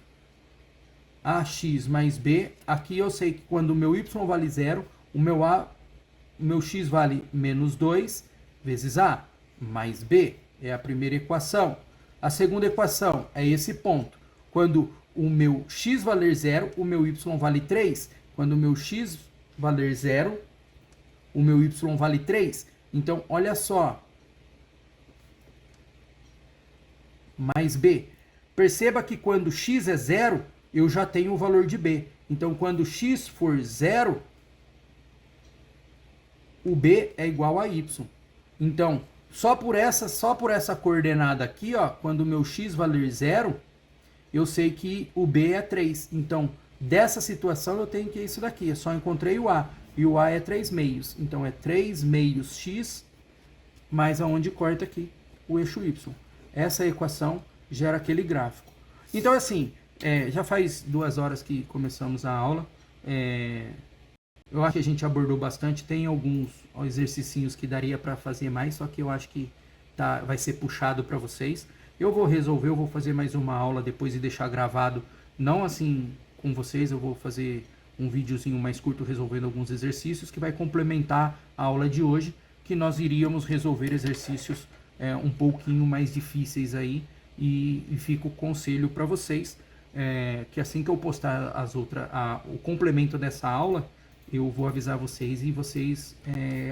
AX mais B. Aqui eu sei que quando o meu Y vale 0, o meu X vale menos 2 vezes A mais B. É a primeira equação. A segunda equação é esse ponto. Quando o meu x valer 0, o meu y vale 3. Quando o meu x valer 0, o meu y vale 3. Então, olha só. Mais b. Perceba que quando x é 0, eu já tenho o valor de b. Então, quando x for 0, o b é igual a y. Então, só por essa coordenada aqui, ó, quando o meu x valer 0, eu sei que o b é 3. Então, dessa situação eu tenho que isso daqui. Eu só encontrei o a. E o a é 3 meios. Então, é 3 meios x mais aonde corta aqui o eixo y. Essa equação gera aquele gráfico. Então, assim, já faz 2 horas que começamos a aula. Eu acho que a gente abordou bastante. Tem alguns exercicinhos que daria para fazer mais, só que eu acho que vai ser puxado para vocês. Eu vou resolver, eu vou fazer mais uma aula depois e deixar gravado, não assim com vocês, eu vou fazer um videozinho mais curto resolvendo alguns exercícios que vai complementar a aula de hoje, que nós iríamos resolver exercícios um pouquinho mais difíceis aí, e fica o conselho para vocês, que assim que eu postar o complemento dessa aula, eu vou avisar vocês e vocês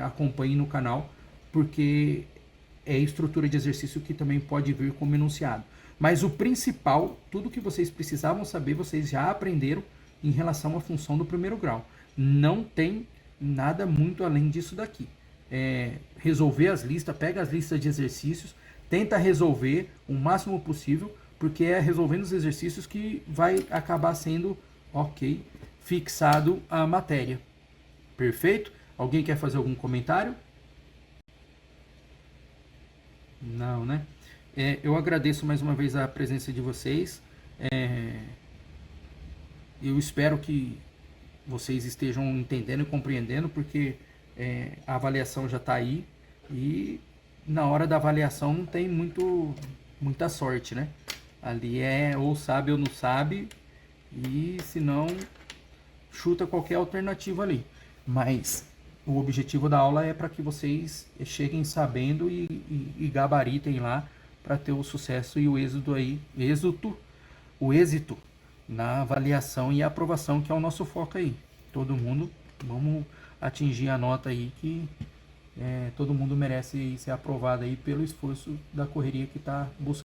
acompanhem no canal, porque é estrutura de exercício que também pode vir como enunciado. Mas o principal, tudo que vocês precisavam saber, vocês já aprenderam em relação à função do primeiro grau. Não tem nada muito além disso daqui. Resolver as listas, pega as listas de exercícios, tenta resolver o máximo possível, porque é resolvendo os exercícios que vai acabar sendo, fixado a matéria. Perfeito? Alguém quer fazer algum comentário? Não, né? Eu agradeço mais uma vez a presença de vocês. Eu espero que vocês estejam entendendo e compreendendo, porque a avaliação já está aí e na hora da avaliação não tem muita sorte, né? Ali ou sabe ou não sabe, e se não, chuta qualquer alternativa ali. Mas o objetivo da aula é para que vocês cheguem sabendo e gabaritem lá para ter o sucesso e o êxito na avaliação e aprovação, que é o nosso foco aí. Todo mundo, vamos atingir a nota aí que todo mundo merece ser aprovado aí pelo esforço da correria que está buscando.